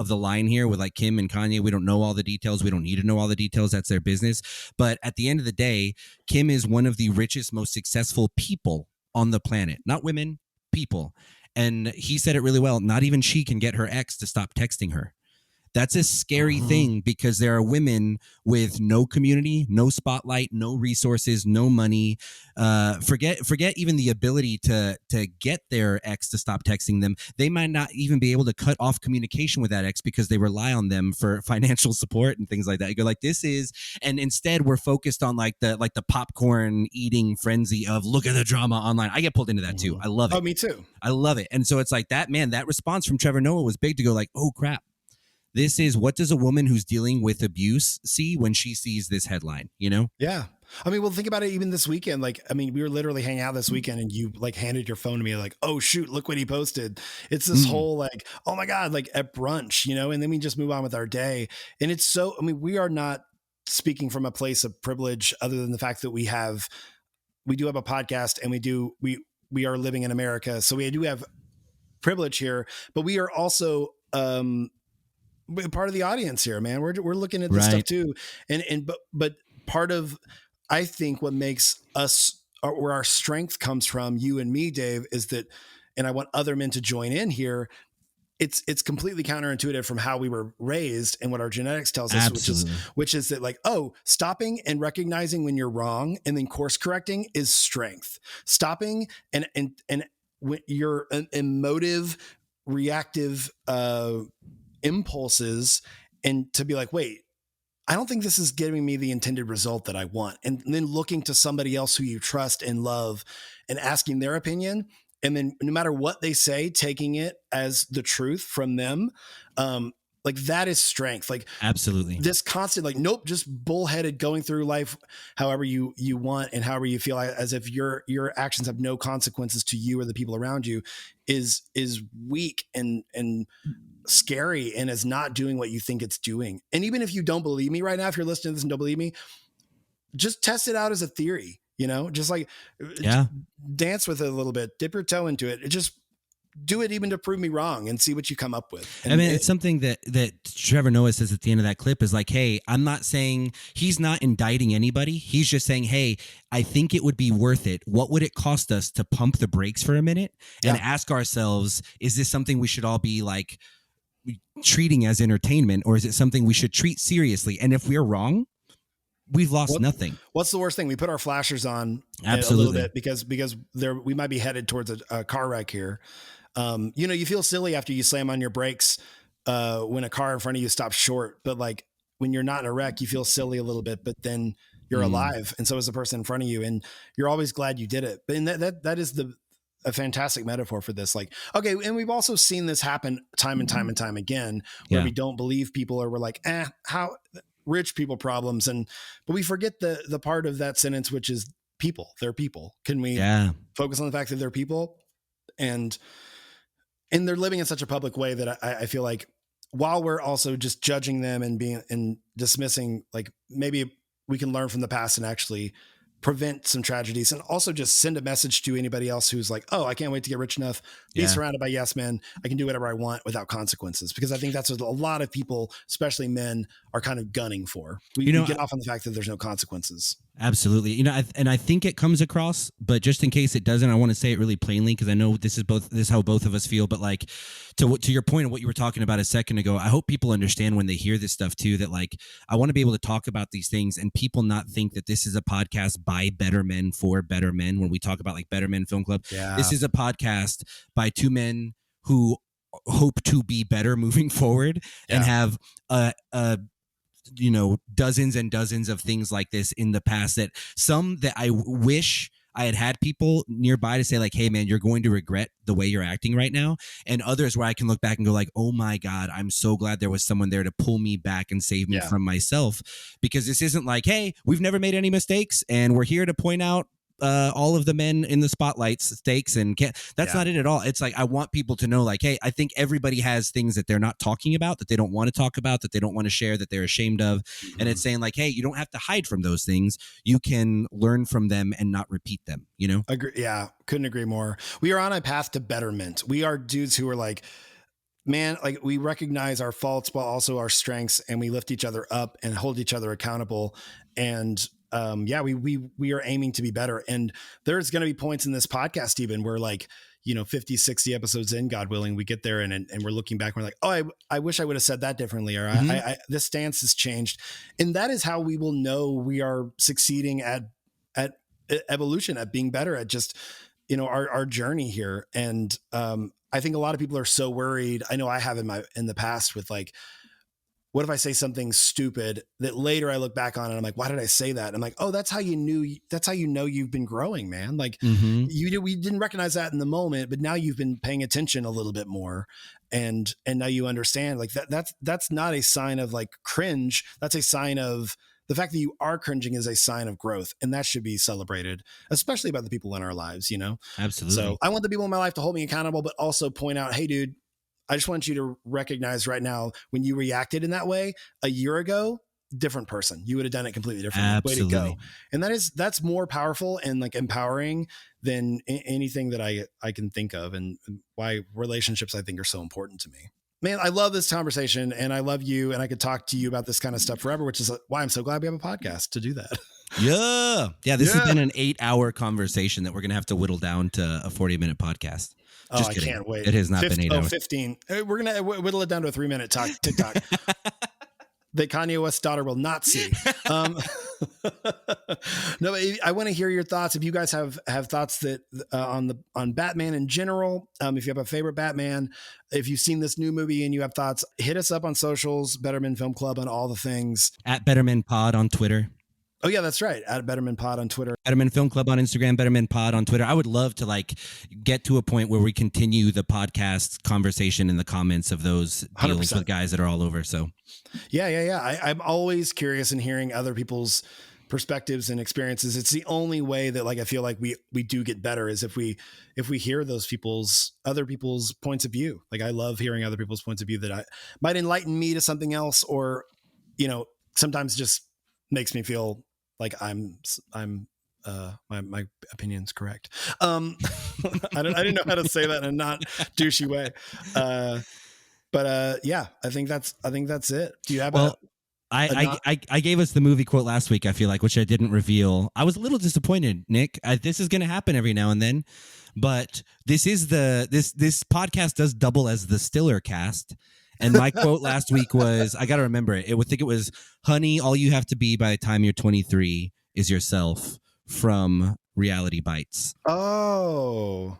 line here with like Kim and Kanye. We don't know all the details. We don't need to know all the details. That's their business. But at the end of the day, Kim is one of the richest, most successful people on the planet, not women, people. And he said it really well. Not even she can get her ex to stop texting her. That's a scary thing, because there are women with no community, no spotlight, no resources, no money. Forget even the ability to get their ex to stop texting them. They might not even be able to cut off communication with that ex because they rely on them for financial support and things like that. You go like, this is, and instead we're focused on like the popcorn eating frenzy of look at the drama online. I get pulled into that too. I love it. Oh, me too. I love it. And so it's like that, man, that response from Trevor Noah was big to go like, oh crap. This is, what does a woman who's dealing with abuse see when she sees this headline, Yeah. I mean, well, think about it even this weekend. Like, I mean, we were literally hanging out this weekend and you like handed your phone to me like, oh shoot, look what he posted. It's this whole like, oh my God, like at brunch, and then we just move on with our day. And it's so, I mean, we are not speaking from a place of privilege other than the fact that we do have a podcast and we are living in America. So we do have privilege here, but we are also, part of the audience here, man. We're looking at this stuff too. But part of, I think what makes us, or where our strength comes from, you and me, Dave, is that, and I want other men to join in here. It's completely counterintuitive from how we were raised and what our genetics tells us, which is that like, oh, stopping and recognizing when you're wrong and then course correcting is strength. Stopping and when you're an emotive, reactive, impulses, and to be like, wait, I don't think this is giving me the intended result that I want. And then looking to somebody else who you trust and love and asking their opinion. And then no matter what they say, taking it as the truth from them. Like that is strength. Like absolutely this constant, like, nope, just bullheaded going through life however you want and however you feel, as if your actions have no consequences to you or the people around you is weak and scary and is not doing what you think it's doing. And even if you don't believe me right now, if you're listening to this and don't believe me, just test it out as a theory, just like dance with it a little bit, dip your toe into it. Just do it even to prove me wrong and see what you come up with. And I mean, it's something that Trevor Noah says at the end of that clip is like, hey, I'm not saying, he's not indicting anybody. He's just saying, hey, I think it would be worth it. What would it cost us to pump the brakes for a minute and ask ourselves, is this something we should all be like treating as entertainment, or is it something we should treat seriously? And if we're wrong, we've lost nothing. What's the worst thing? We put our flashers on absolutely a little bit because we might be headed towards a car wreck here. You feel silly after you slam on your brakes when a car in front of you stops short, but like when you're not in a wreck, you feel silly a little bit, but then you're alive, and so is the person in front of you, and you're always glad you did it. But that is a fantastic metaphor for this. Like, okay, and we've also seen this happen time and time and time again, where we don't believe people, or we're like, how rich people problems, but we forget the part of that sentence, which is people. They're people. Can we focus on the fact that they're people, and they're living in such a public way that I feel like, while we're also just judging them and dismissing, like, maybe we can learn from the past and actually prevent some tragedies, and also just send a message to anybody else who's like, oh, I can't wait to get rich enough, be surrounded by yes men, I can do whatever I want without consequences. Because I think that's what a lot of people, especially men, are kind of gunning for. We get off on the fact that there's no consequences. Absolutely. I think it comes across, but just in case it doesn't, I want to say it really plainly, because I know this is how both of us feel. But like, to your point of what you were talking about a second ago, I hope people understand when they hear this stuff too, that like, I want to be able to talk about these things and people not think that this is a podcast by better men for better men. When we talk about like Better Men Film Club, this is a podcast by two men who hope to be better moving forward and have dozens and dozens of things like this in the past, that I wish I had people nearby to say like, hey man, you're going to regret the way you're acting right now. And others where I can look back and go like, oh my God, I'm so glad there was someone there to pull me back and save me from myself. Because this isn't like, hey, we've never made any mistakes and we're here to point out all of the men in the spotlight's stakes, and that's not it at all. It's like, I want people to know like, hey, I think everybody has things that they're not talking about, that they don't want to talk about, that they don't want to share, that they're ashamed of. And it's saying like, hey, you don't have to hide from those things. You can learn from them and not repeat them, Agree. Yeah. Couldn't agree more. We are on a path to betterment. We are dudes who are like, man, like, we recognize our faults, but also our strengths, and we lift each other up and hold each other accountable. And we are aiming to be better. And there's going to be points in this podcast even where like, 50, 60 episodes in, God willing, we get there and we're looking back and we're like, oh, I wish I would have said that differently. Or I this stance has changed. And that is how we will know we are succeeding at evolution, at being better, at just, our journey here. And I think a lot of people are so worried. I know I have in the past with like, what if I say something stupid that later I look back on and I'm like, why did I say that? And I'm like, oh, that's how you know you've been growing, man. Like we didn't recognize that in the moment, but now you've been paying attention a little bit more. And now you understand like that's not a sign of like cringe. That's a sign of the fact that you are cringing is a sign of growth. And that should be celebrated, especially by the people in our lives, Absolutely. So I want the people in my life to hold me accountable, but also point out, hey dude, I just want you to recognize right now, when you reacted in that way a year ago, different person, you would have done it completely different. Absolutely. Way to go. And that's more powerful and like empowering than anything that I can think of, and why relationships I think are so important to me. Man, I love this conversation and I love you, and I could talk to you about this kind of stuff forever, which is why I'm so glad we have a podcast to do that. Yeah. This has been an 8-hour conversation that we're going to have to whittle down to a 40-minute podcast. I can't wait. It has not been 8 hours. 15. We're going to whittle it down to a 3-minute TikTok that Kanye West's daughter will not see. No, I want to hear your thoughts. If you guys have thoughts that on Batman in general, if you have a favorite Batman, if you've seen this new movie and you have thoughts, hit us up on socials, Betterman Film Club on all the things. At Betterman Pod on Twitter. Oh yeah, that's right. At Betterman Pod on Twitter. Betterman Film Club on Instagram, Betterman Pod on Twitter. I would love to like get to a point where we continue the podcast conversation in the comments of those deals 100%. With guys that are all over. So yeah. I'm always curious in hearing other people's perspectives and experiences. It's the only way that like I feel like we do get better is if we hear those other people's points of view. Like I love hearing other people's points of view that might enlighten me to something else, or sometimes just makes me feel like my opinion's correct. I didn't know how to say that in a not douchey way. But yeah, I think that's it. Do you have I gave us the movie quote last week, I feel like, which I didn't reveal. I was a little disappointed, Nick. This is going to happen every now and then, but this podcast does double as the Stiller cast. And my quote last week was, I got to remember it. I would think it was, "Honey, all you have to be by the time you're 23 is yourself," from Reality Bites. Oh.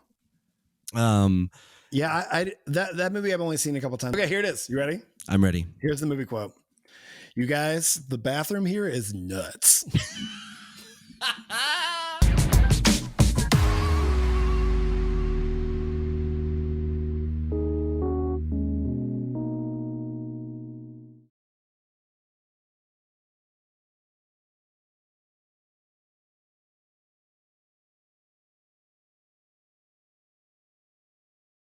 Yeah, that movie I've only seen a couple times. Okay, here it is. You ready? I'm ready. Here's the movie quote. "You guys, the bathroom here is nuts."